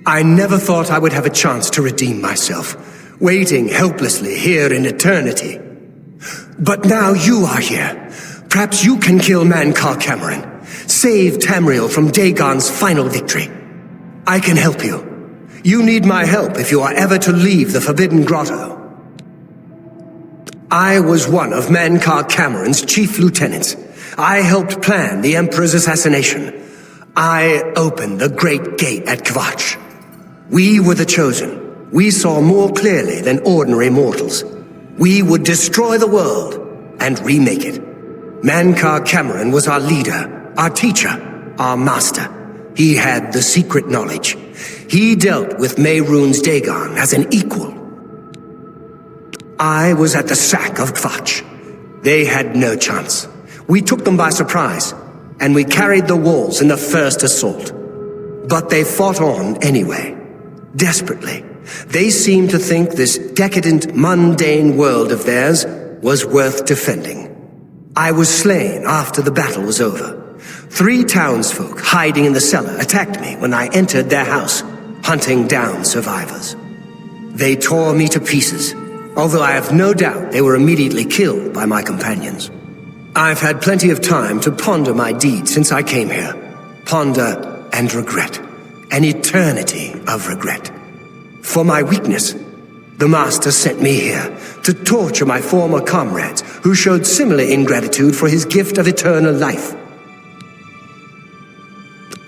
I never thought I would have a chance to redeem myself, waiting helplessly here in eternity. But now you are here. Perhaps you can kill Mankar Cameron, save Tamriel from Dagon's final victory. I can help you. You need my help if you are ever to leave the Forbidden Grotto. I was one of Mankar Cameron's chief lieutenants. I helped plan the Emperor's assassination. I opened the Great Gate at Kvatch. We were the chosen. We saw more clearly than ordinary mortals. We would destroy the world and remake it. Mankar Cameron was our leader, our teacher, our master. He had the secret knowledge. He dealt with Mehrunes Dagon as an equal. I was at the sack of Kvatch. They had no chance. We took them by surprise, and we carried the walls in the first assault. But they fought on anyway, desperately. They seemed to think this decadent, mundane world of theirs was worth defending. I was slain after the battle was over. 3 townsfolk hiding in the cellar attacked me when I entered their house, hunting down survivors. They tore me to pieces, although I have no doubt they were immediately killed by my companions. I've had plenty of time to ponder my deeds since I came here. Ponder and regret. An eternity of regret. For my weakness, the Master sent me here to torture my former comrades who showed similar ingratitude for his gift of eternal life.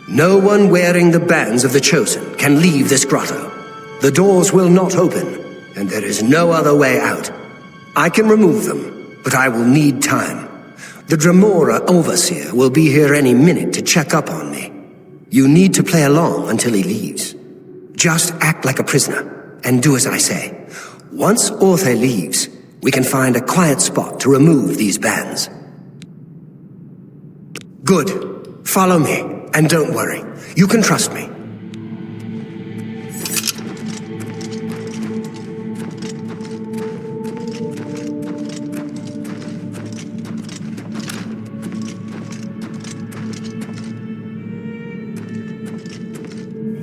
No one wearing the bands of the Chosen can leave this grotto. The doors will not open, and there is no other way out. I can remove them, but I will need time. The Dremora Overseer will be here any minute to check up on me. You need to play along until he leaves. Just act like a prisoner, and do as I say. Once Orthe leaves, we can find a quiet spot to remove these bands. Good. Follow me, and don't worry. You can trust me.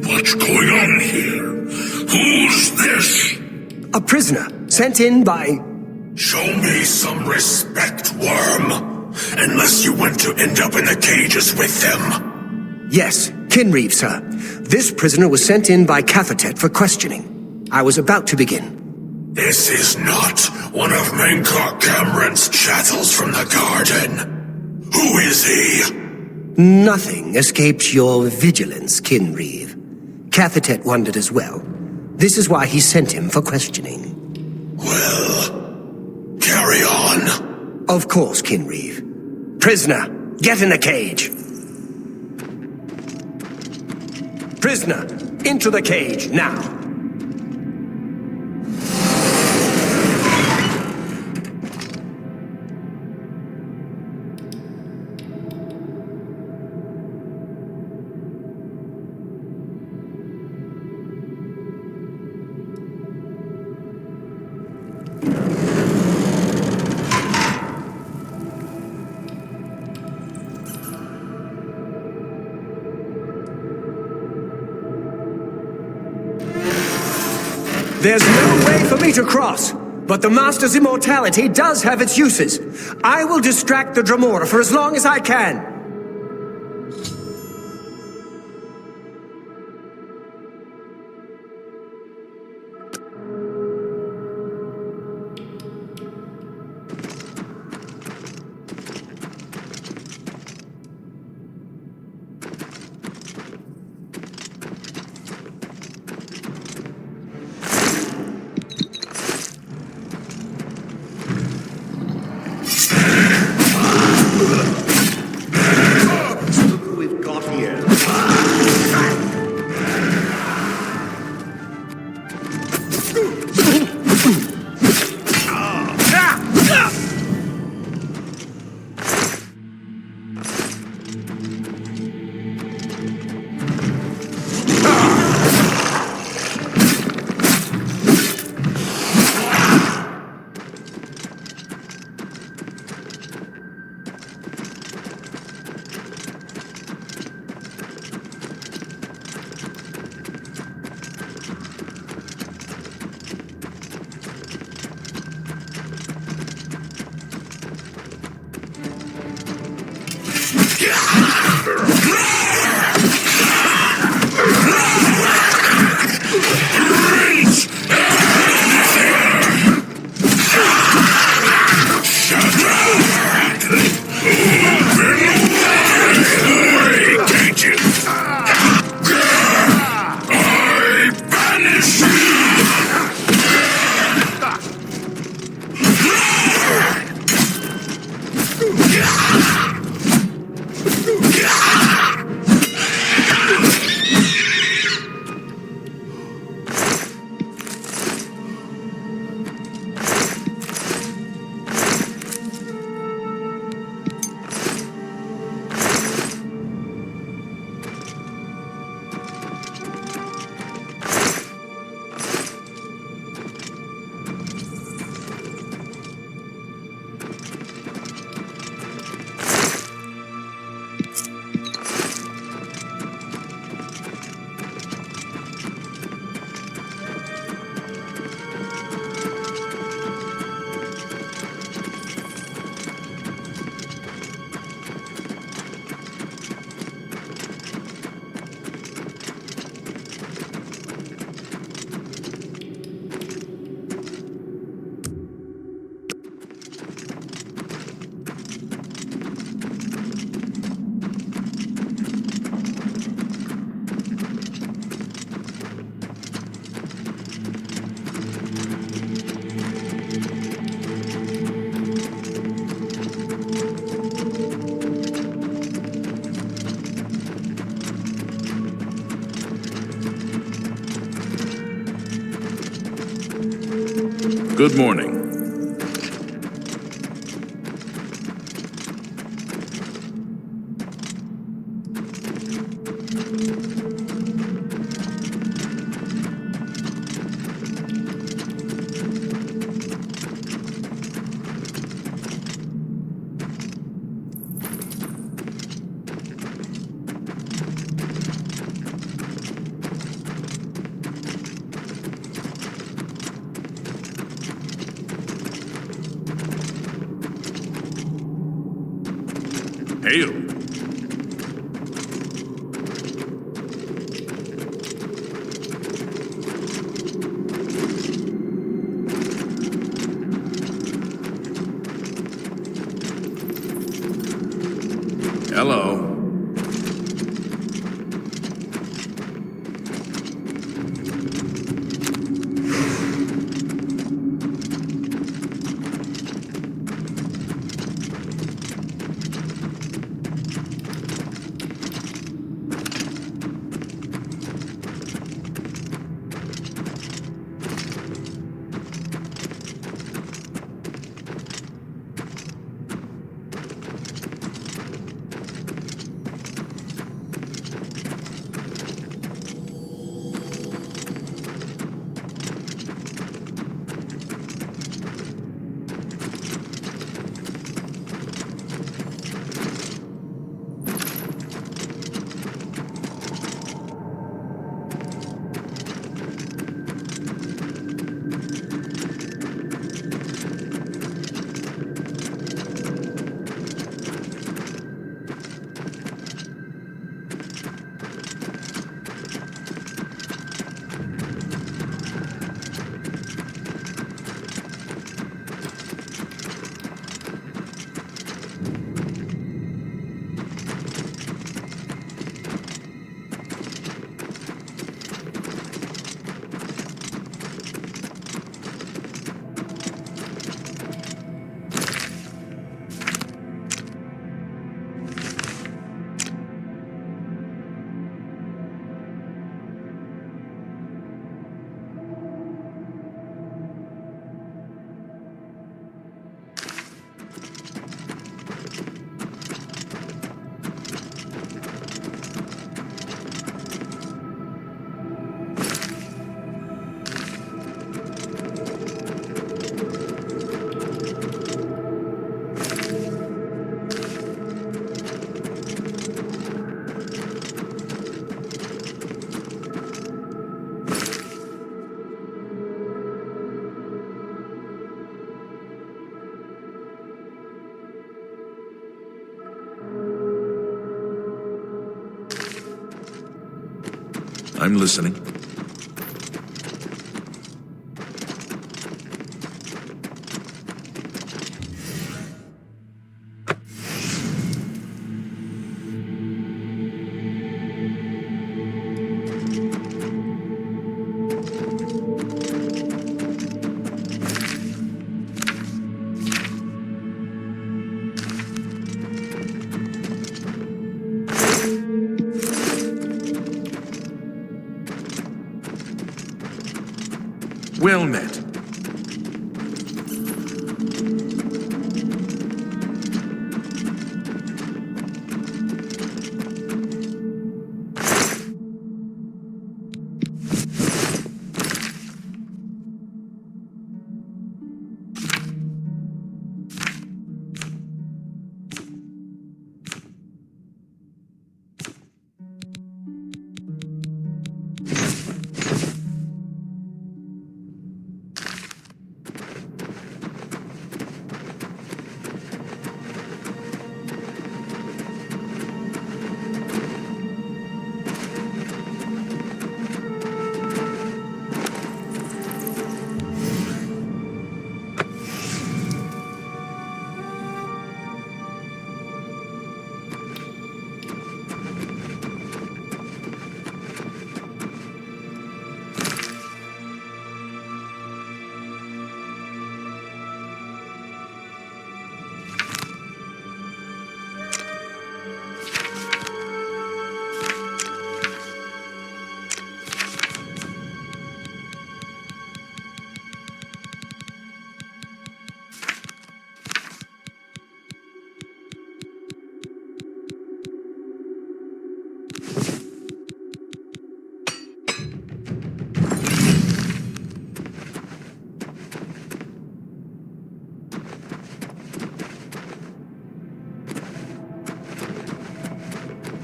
What's going on here? Who's this? A prisoner, sent in by... Show me some respect, worm. Unless you want to end up in the cages with them. Yes, Kinreeve, sir. This prisoner was sent in by Cathertet for questioning. I was about to begin. This is not one of Mankar Cameron's chattels from the garden. Who is he? Nothing escapes your vigilance, Kinreeve. Cathertet wondered as well. This is why he sent him for questioning. Well, carry on. Of course, Kinreeve. Prisoner, get in the cage. Prisoner, into the cage, now. There's no way for me to cross, but the Master's immortality does have its uses. I will distract the Dremora for as long as I can. Good morning. Hail. Hello. I'm listening. Well met.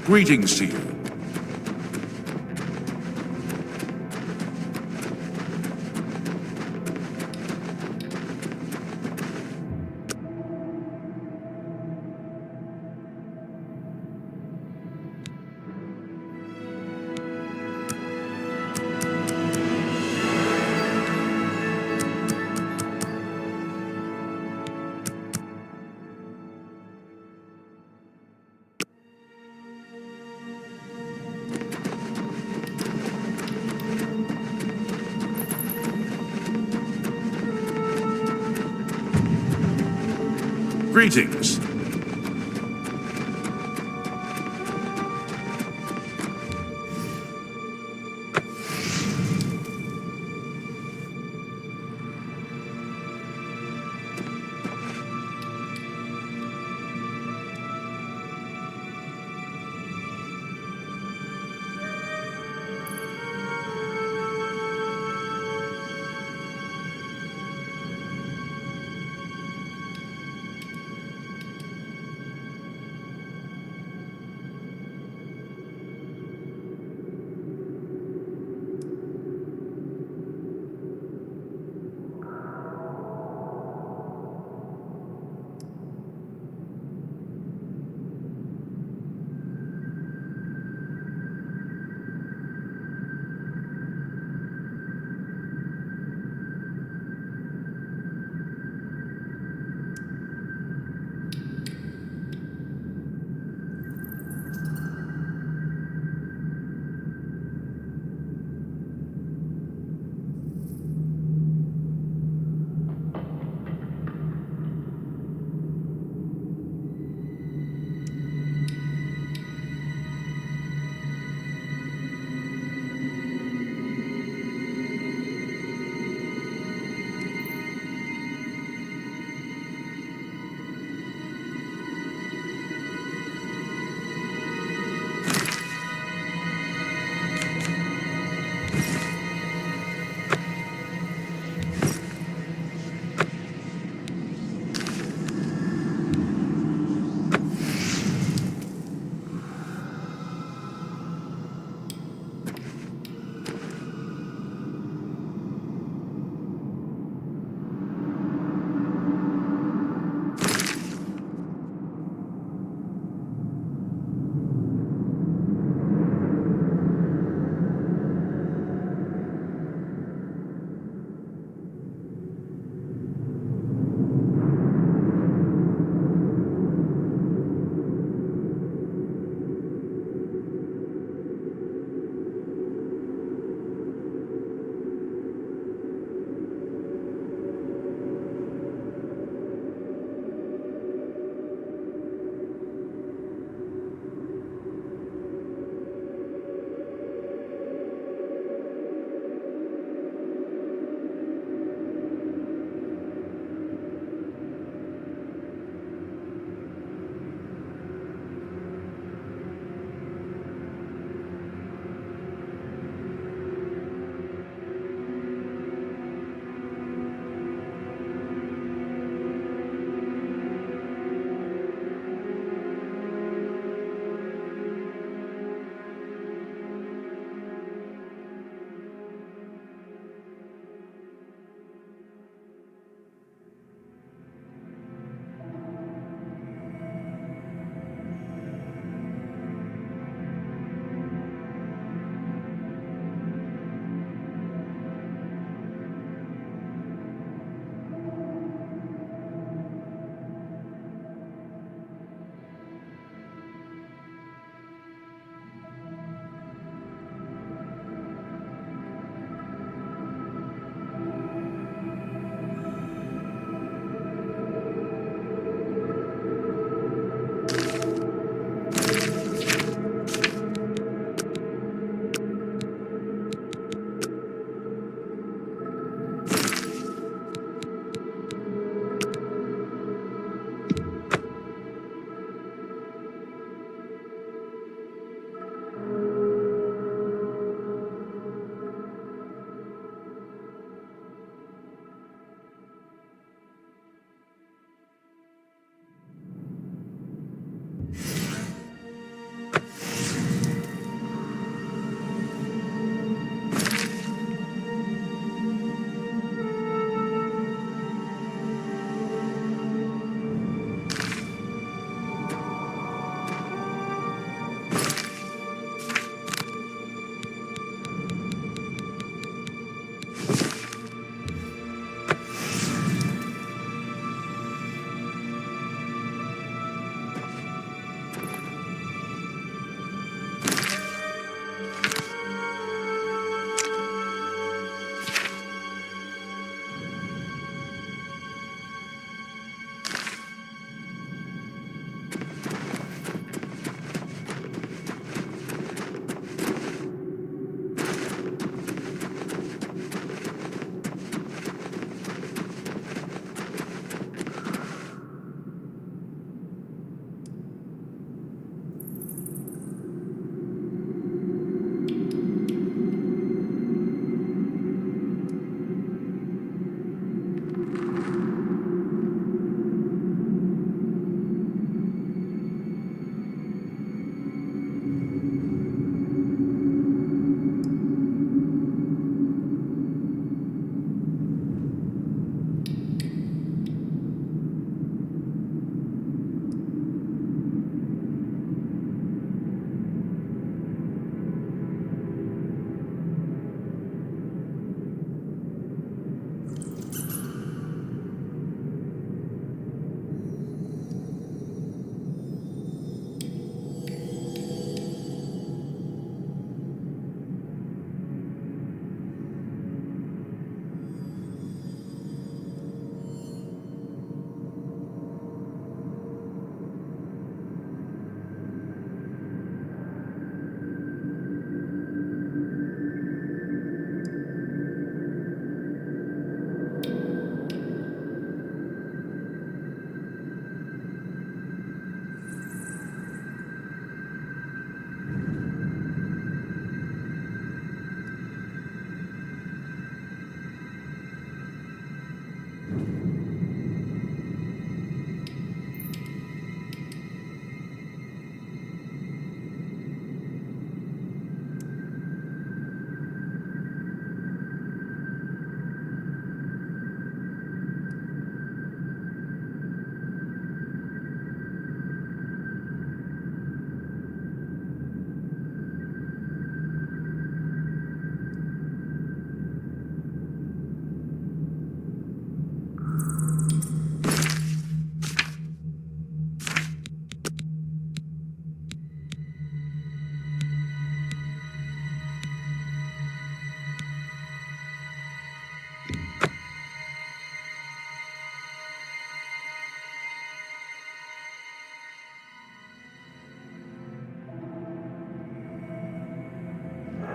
Greetings to you. Greetings.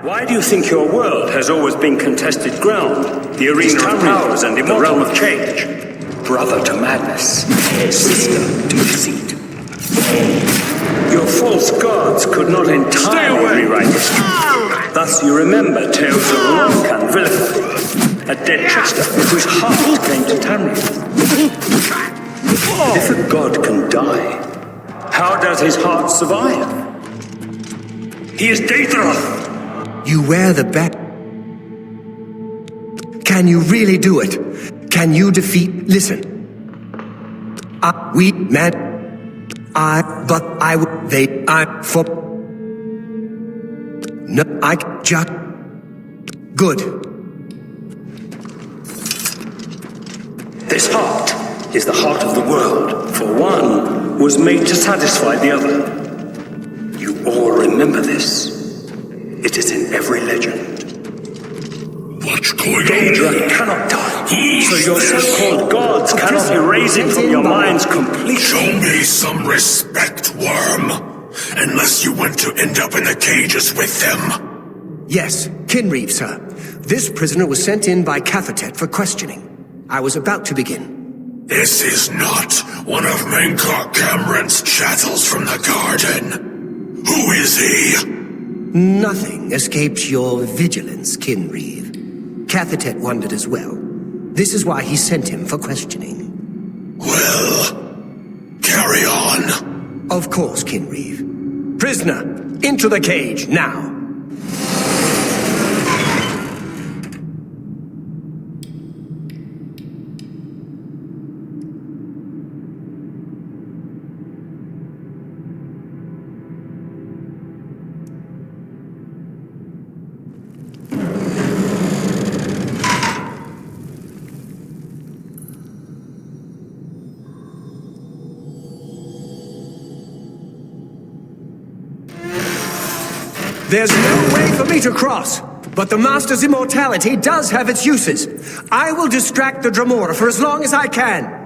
Why do you think your world has always been contested ground? The arena of powers and the realm of change. Brother to madness, sister to deceit. Your false gods could not entirely rewrite history. Thus you remember tales of Rock and Villefort, a dead Chester whose heart came to Tamriel. If a god can die, how does his heart survive? He is Daedra! You wear the bat. Can you really do it? Can you defeat... Listen. For... No, I just... Good. This heart is the heart of the world, for one was made to satisfy the other. You all remember this. It is in every legend. What's going Daedra on? cannot die, so your so-called gods cannot erase it from your minds completely. Show me some respect, worm. Unless you want to end up in the cages with them. Yes, Kinreeve, sir. This prisoner was sent in by Cathatet for questioning. I was about to begin. This is not one of Menkar Cameron's chattels from the garden. Who is he? Nothing escapes your vigilance, Kinreeve. Cathatet wondered as well. This is why he sent him for questioning. Well, carry on. Of course, Kinreeve. Prisoner, into the cage, now. There's no way for me to cross, but the Master's immortality does have its uses. I will distract the Dremora for as long as I can.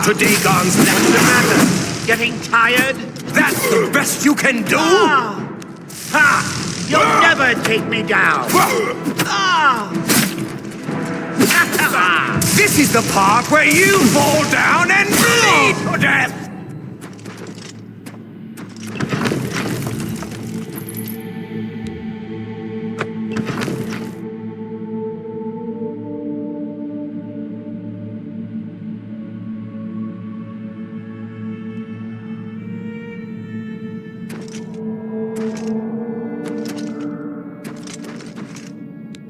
to Dagon's What's the matter? Getting tired? That's the best you can do? Ha! You'll never take me down! This is the part where you fall down and bleed to death!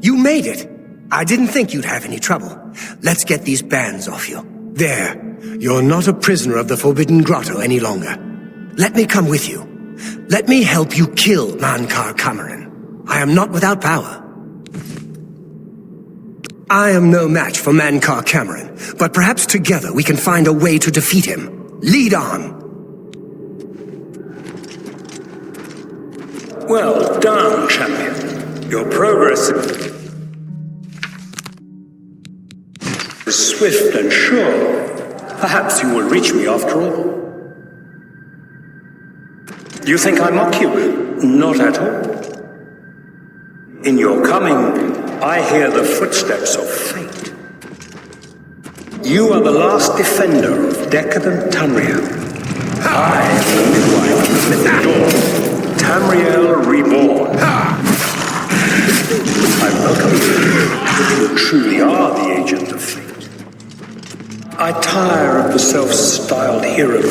You made it! I didn't think you'd have any trouble. Let's get these bands off you. There. You're not a prisoner of the Forbidden Grotto any longer. Let me come with you. Let me help you kill Mankar Cameron. I am not without power. I am no match for Mankar Cameron, but perhaps together we can find a way to defeat him. Lead on! Well done, champion. Your progress is swift and sure. Perhaps you will reach me after all. You think I mock you? Not at all. In your coming, I hear the footsteps of fate. You are the last defender of decadent Tamriel. I am the midwife of the mythic dawn, Tamriel reborn. I welcome you. You truly are the agent of fate. I tire of the self-styled hero.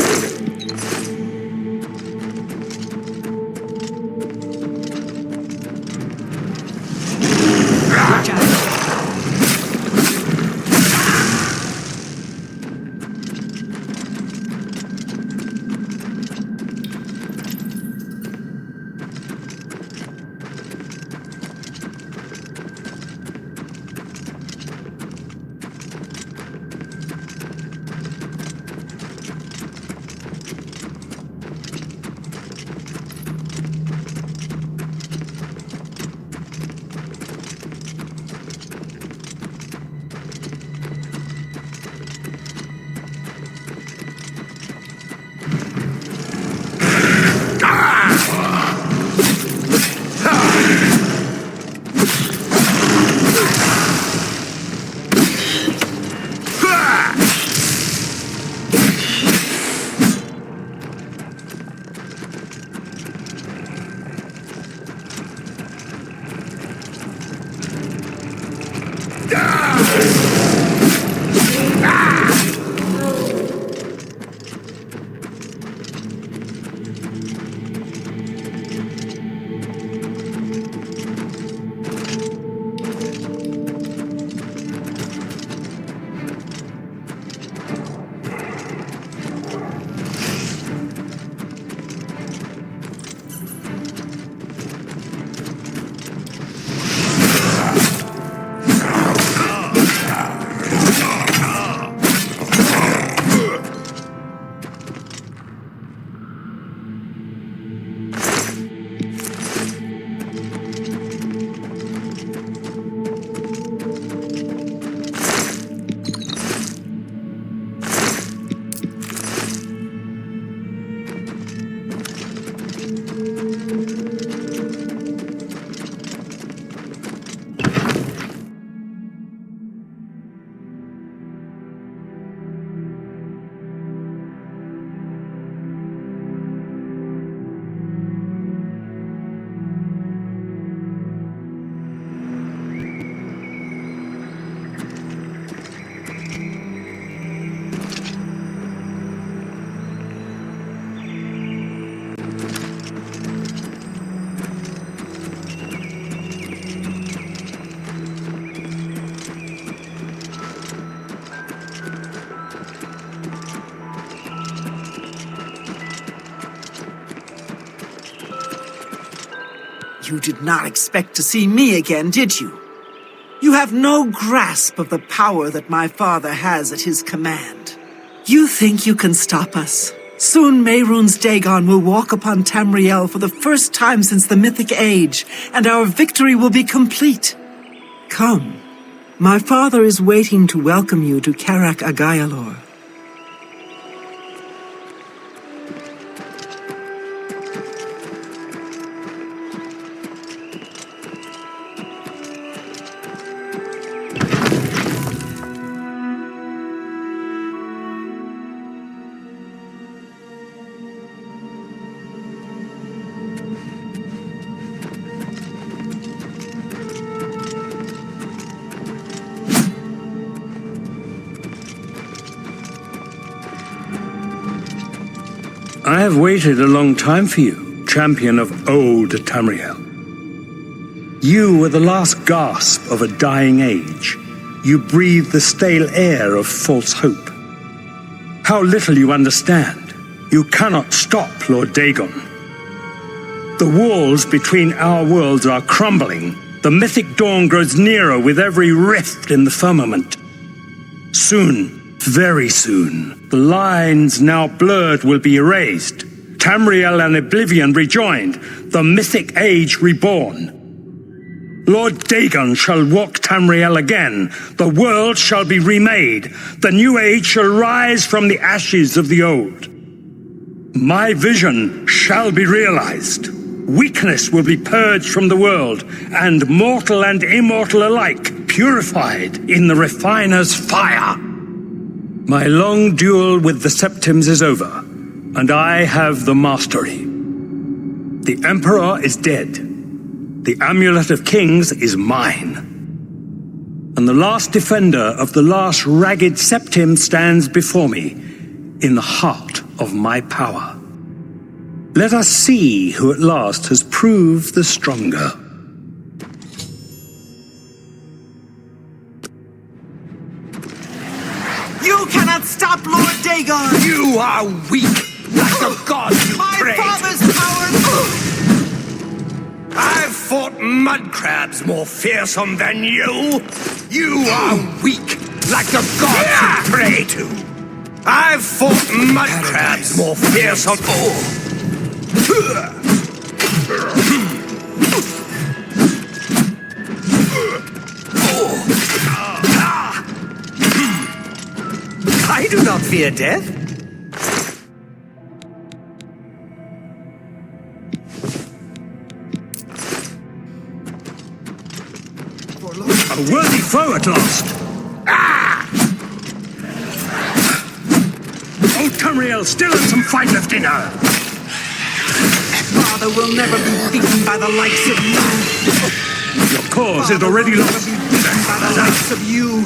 You did not expect to see me again, did you? You have no grasp of the power that my father has at his command. You think you can stop us? Soon Mehrunes Dagon will walk upon Tamriel for the first time since the Mythic Age, and our victory will be complete. Come. My father is waiting to welcome you to Karak Agayalor. I have waited a long time for you, champion of old Tamriel. You were the last gasp of a dying age. You breathed the stale air of false hope. How little you understand. You cannot stop Lord Dagon. The walls between our worlds are crumbling, The mythic dawn grows nearer with every rift in the firmament. Soon, very soon, the lines now blurred will be erased. Tamriel and Oblivion rejoined, the mythic age reborn. Lord Dagon shall walk Tamriel again. The world shall be remade. The new age shall rise from the ashes of the old. My vision shall be realized. Weakness will be purged from the world, and mortal and immortal alike purified in the refiner's fire. My long duel with the Septims is over, and I have the mastery. The Emperor is dead. The Amulet of Kings is mine. And the last defender of the last ragged Septim stands before me, in the heart of my power. Let us see who at last has proved the stronger. You cannot stop Lord Dagon! You are weak, like the gods you pray. My father's power... I've fought mud crabs more fearsome than you. You are weak, like the gods you pray to. I've fought mud crabs more fearsome... I do not fear death. A worthy foe at last! Old Tamriel still has some fight left in her! Father will never be beaten by the likes of you. Your cause is already lost. By the likes of you.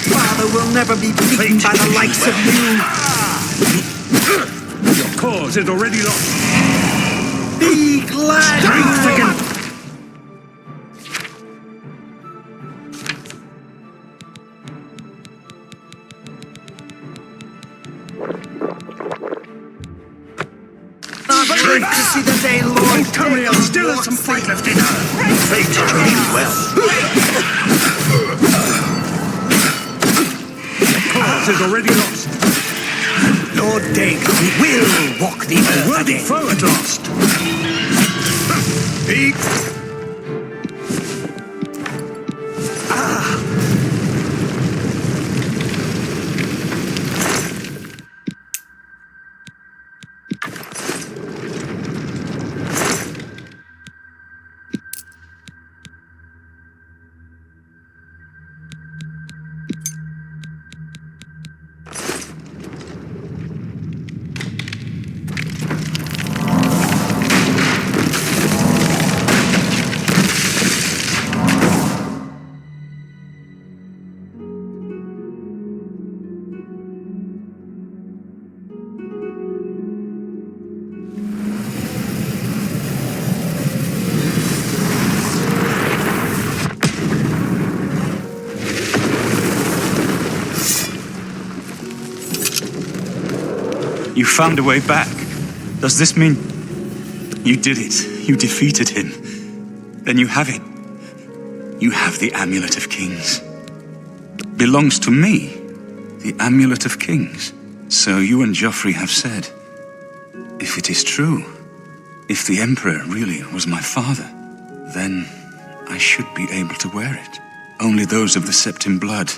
Father will never be beaten by the likes of you. Your cause is already lost. Be glad. Strength again. Strength to see the day, Lord. Tamriel still has some fight left in her. Fate chose well. Cause is already lost. Lord Dagon will walk the earth Worthy again. foe at last. You found a way back. Does this mean you did it? You defeated him. Then you have it. You have the Amulet of Kings. Belongs to me. The Amulet of Kings. So you and Joffrey have said. If it is true, if the Emperor really was my father, then I should be able to wear it. Only those of the Septim blood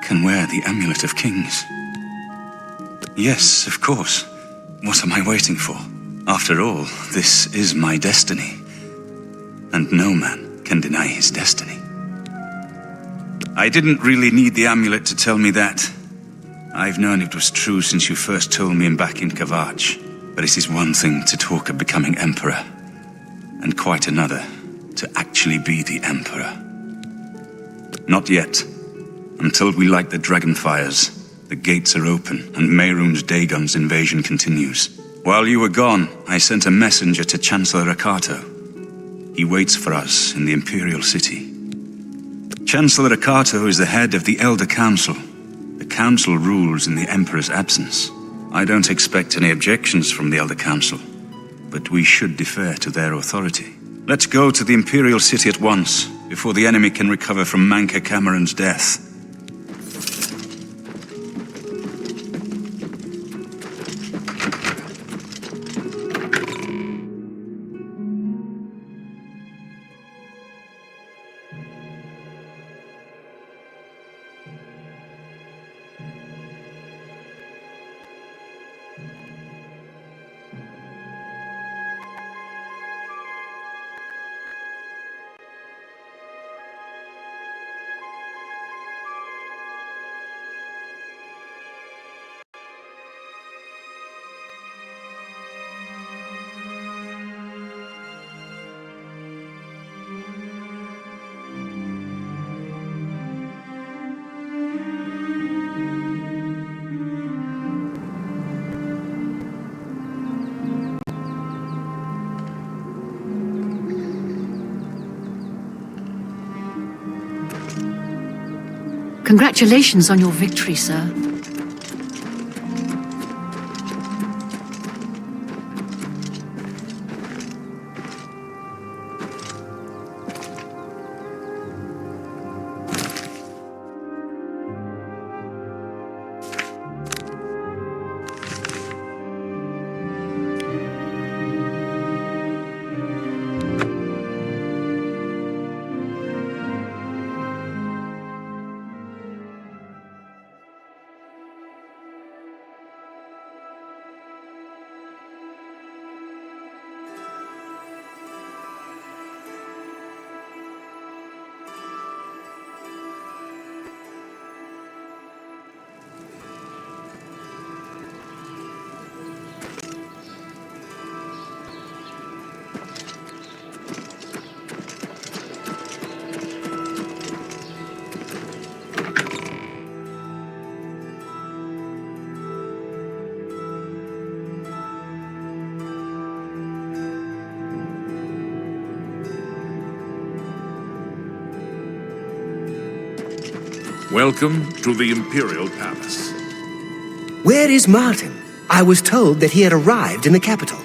can wear the Amulet of Kings. Yes, of course. What am I waiting for? After all, this is my destiny. And no man can deny his destiny. I didn't really need the amulet to tell me that. I've known it was true since you first told me back in Kavach. But it is one thing to talk of becoming Emperor, and quite another to actually be the Emperor. Not yet. Until we light the dragon fires, the gates are open, and Mehrunes Dagon's invasion continues. While you were gone, I sent a messenger to Chancellor Akato. He waits for us in the Imperial City. Chancellor Akato is the head of the Elder Council. The Council rules in the Emperor's absence. I don't expect any objections from the Elder Council, but we should defer to their authority. Let's go to the Imperial City at once, before the enemy can recover from Manca Cameron's death. Congratulations on your victory, sir. Welcome to the Imperial Palace. Where is Martin? I was told that he had arrived in the capital.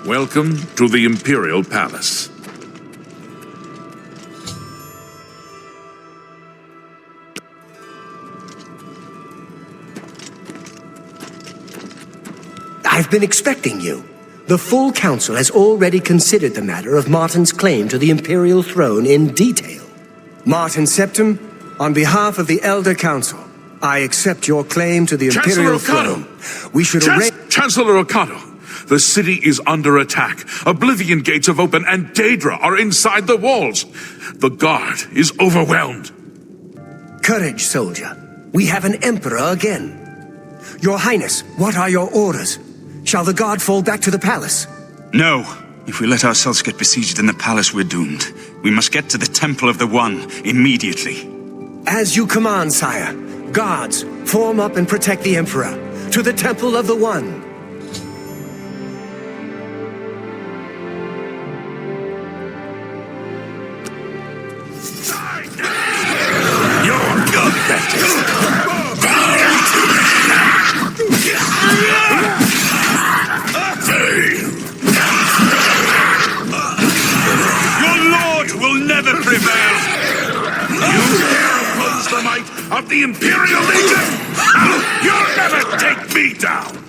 Welcome to the Imperial Palace. I've been expecting you. The full council has already considered the matter of Martin's claim to the Imperial throne in detail. Martin Septim, on behalf of the Elder Council, I accept your claim to the Imperial throne. We should Chancellor Ocado, the city is under attack. Oblivion gates have opened and Daedra are inside the walls. The guard is overwhelmed. Courage, soldier. We have an emperor again. Your Highness, what are your orders? Shall the guard fall back to the palace? No. If we let ourselves get besieged in the palace, we're doomed. We must get to the Temple of the One immediately. As you command, sire. Guards, form up and protect the emperor. To the Temple of the One. Of the Imperial Legion! You'll never take me down!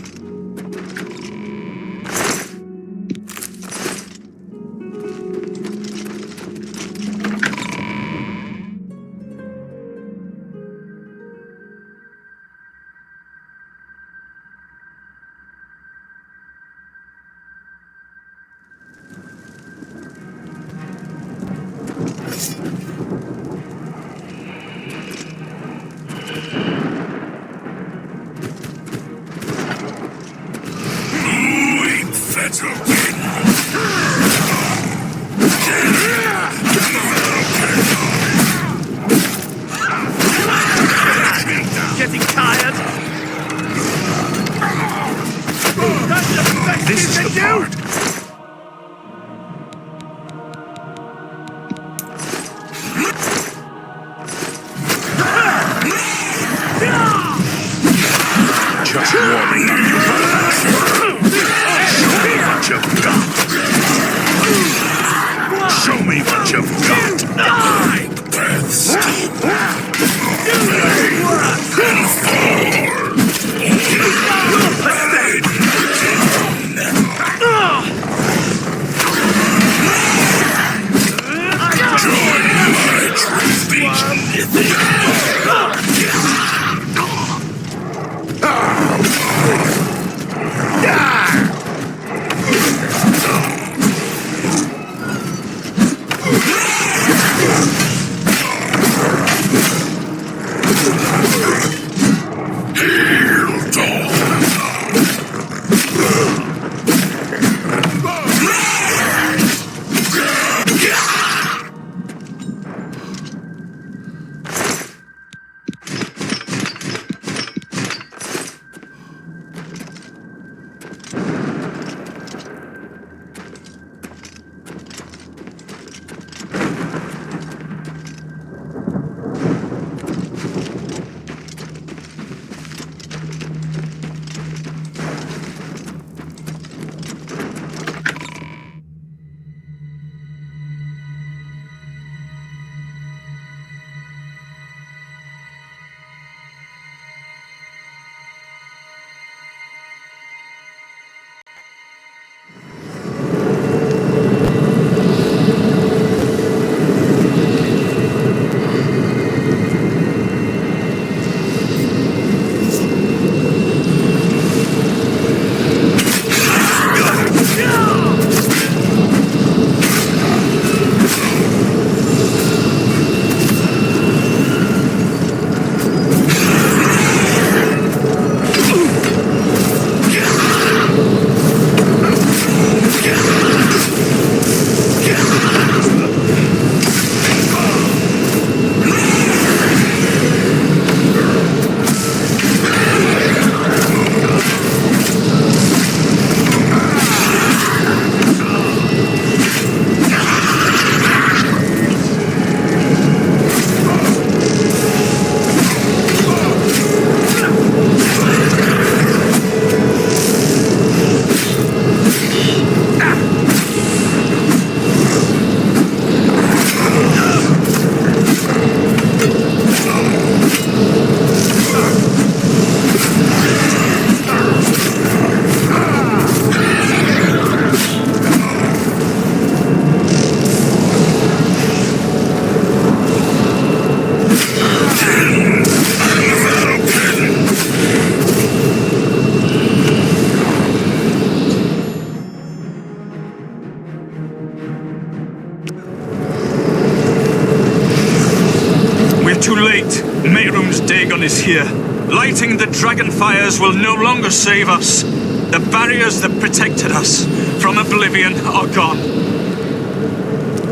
too late. Mehrunes Dagon is here. Lighting the dragon fires will no longer save us. The barriers that protected us from Oblivion are gone.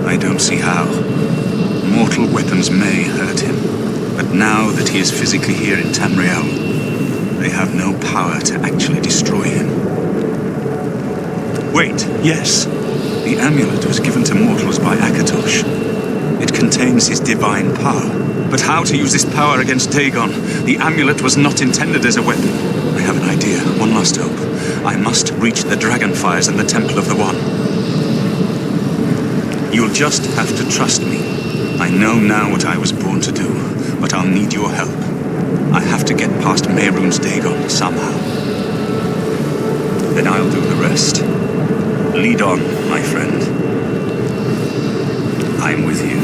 I don't see how. Mortal weapons may hurt him, but now that he is physically here in Tamriel, they have no power to actually destroy him. Wait, yes. The amulet was given to mortals by Akatosh. It contains his divine power. But how to use this power against Dagon? The amulet was not intended as a weapon. I have an idea. One last hope. I must reach the dragonfires in the Temple of the One. You'll just have to trust me. I know now what I was born to do, but I'll need your help. I have to get past Mehrunes Dagon somehow. Then I'll do the rest. Lead on, my friend. I'm with you.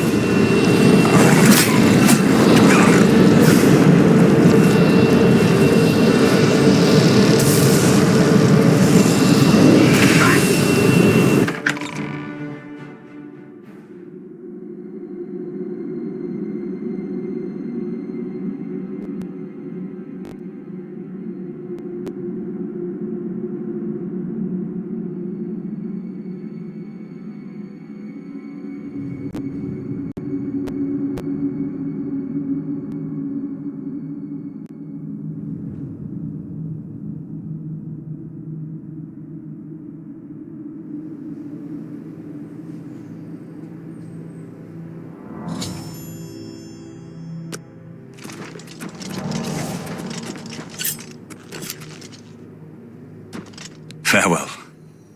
Farewell.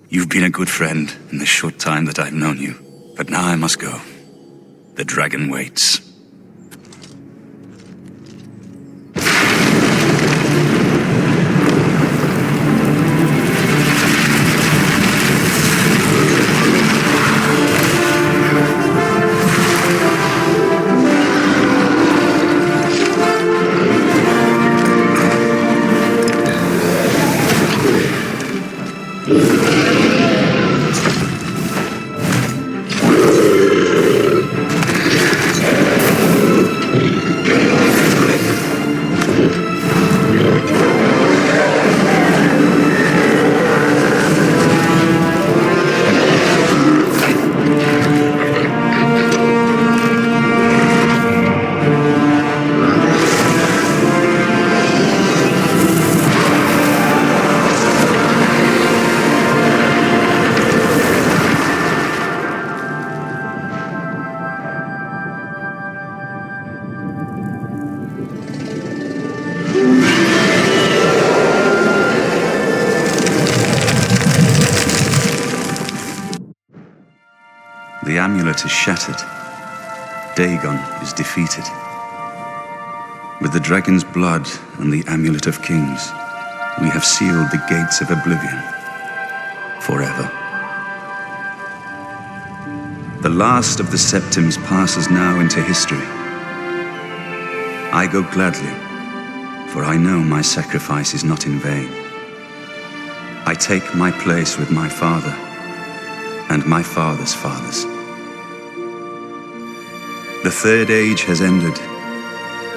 You've been a good friend in the short time that I've known you. But now I must go. The dragon waits. The amulet is shattered. Dagon is defeated. With the dragon's blood and the amulet of kings, we have sealed the gates of Oblivion forever. The last of the Septims passes now into history. I go gladly, for I know my sacrifice is not in vain. I take my place with my father and my father's fathers. The Third Age has ended,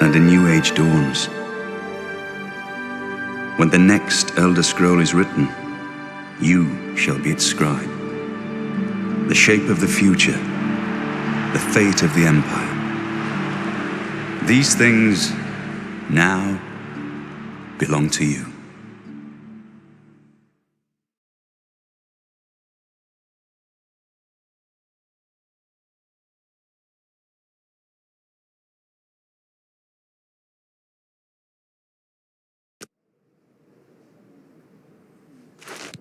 and a new age dawns. When the next Elder Scroll is written, you shall be its scribe. The shape of the future, the fate of the Empire. These things now belong to you.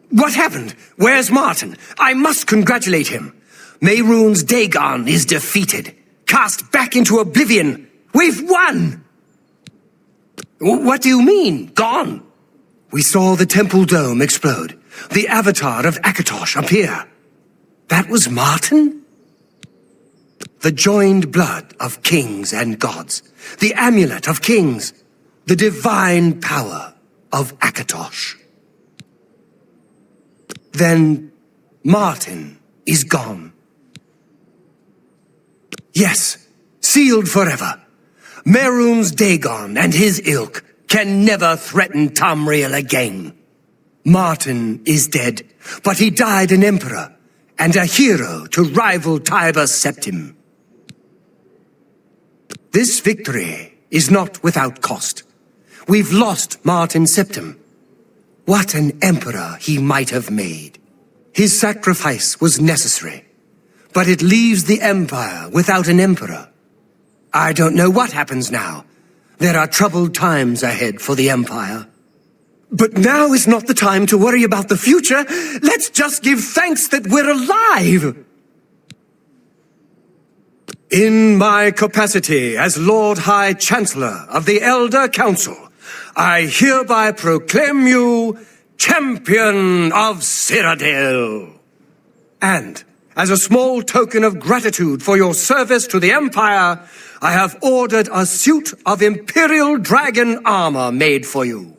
What happened? Where's Martin? I must congratulate him. Mehrunes Dagon is defeated. Cast back into Oblivion. We've won! What do you mean, gone? We saw the temple dome explode. The avatar of Akatosh appear. That was Martin? The joined blood of kings and gods. The amulet of kings. The divine power of Akatosh. Then Martin is gone. Yes, sealed forever. Merun's Dagon and his ilk can never threaten Tamriel again. Martin is dead, but he died an emperor and a hero to rival Tiber Septim. This victory is not without cost. We've lost Martin Septim. What an emperor he might have made. His sacrifice was necessary, but it leaves the Empire without an emperor. I don't know what happens now. There are troubled times ahead for the Empire. But now is not the time to worry about the future. Let's just give thanks that we're alive! In my capacity as Lord High Chancellor of the Elder Council, I hereby proclaim you Champion of Cyrodiil. And, as a small token of gratitude for your service to the Empire, I have ordered a suit of Imperial Dragon armor made for you.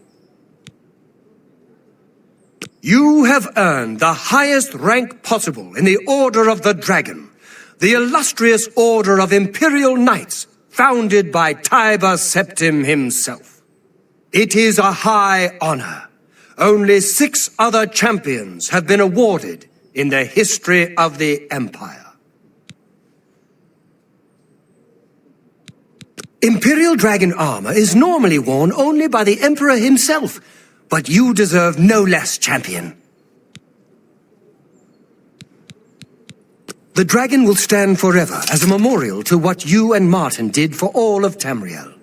You have earned the highest rank possible in the Order of the Dragon, the illustrious Order of Imperial Knights, founded by Tiber Septim himself. It is a high honor. Only 6 other champions have been awarded in the history of the Empire. Imperial Dragon armor is normally worn only by the Emperor himself, but you deserve no less, champion. The dragon will stand forever as a memorial to what you and Martin did for all of Tamriel.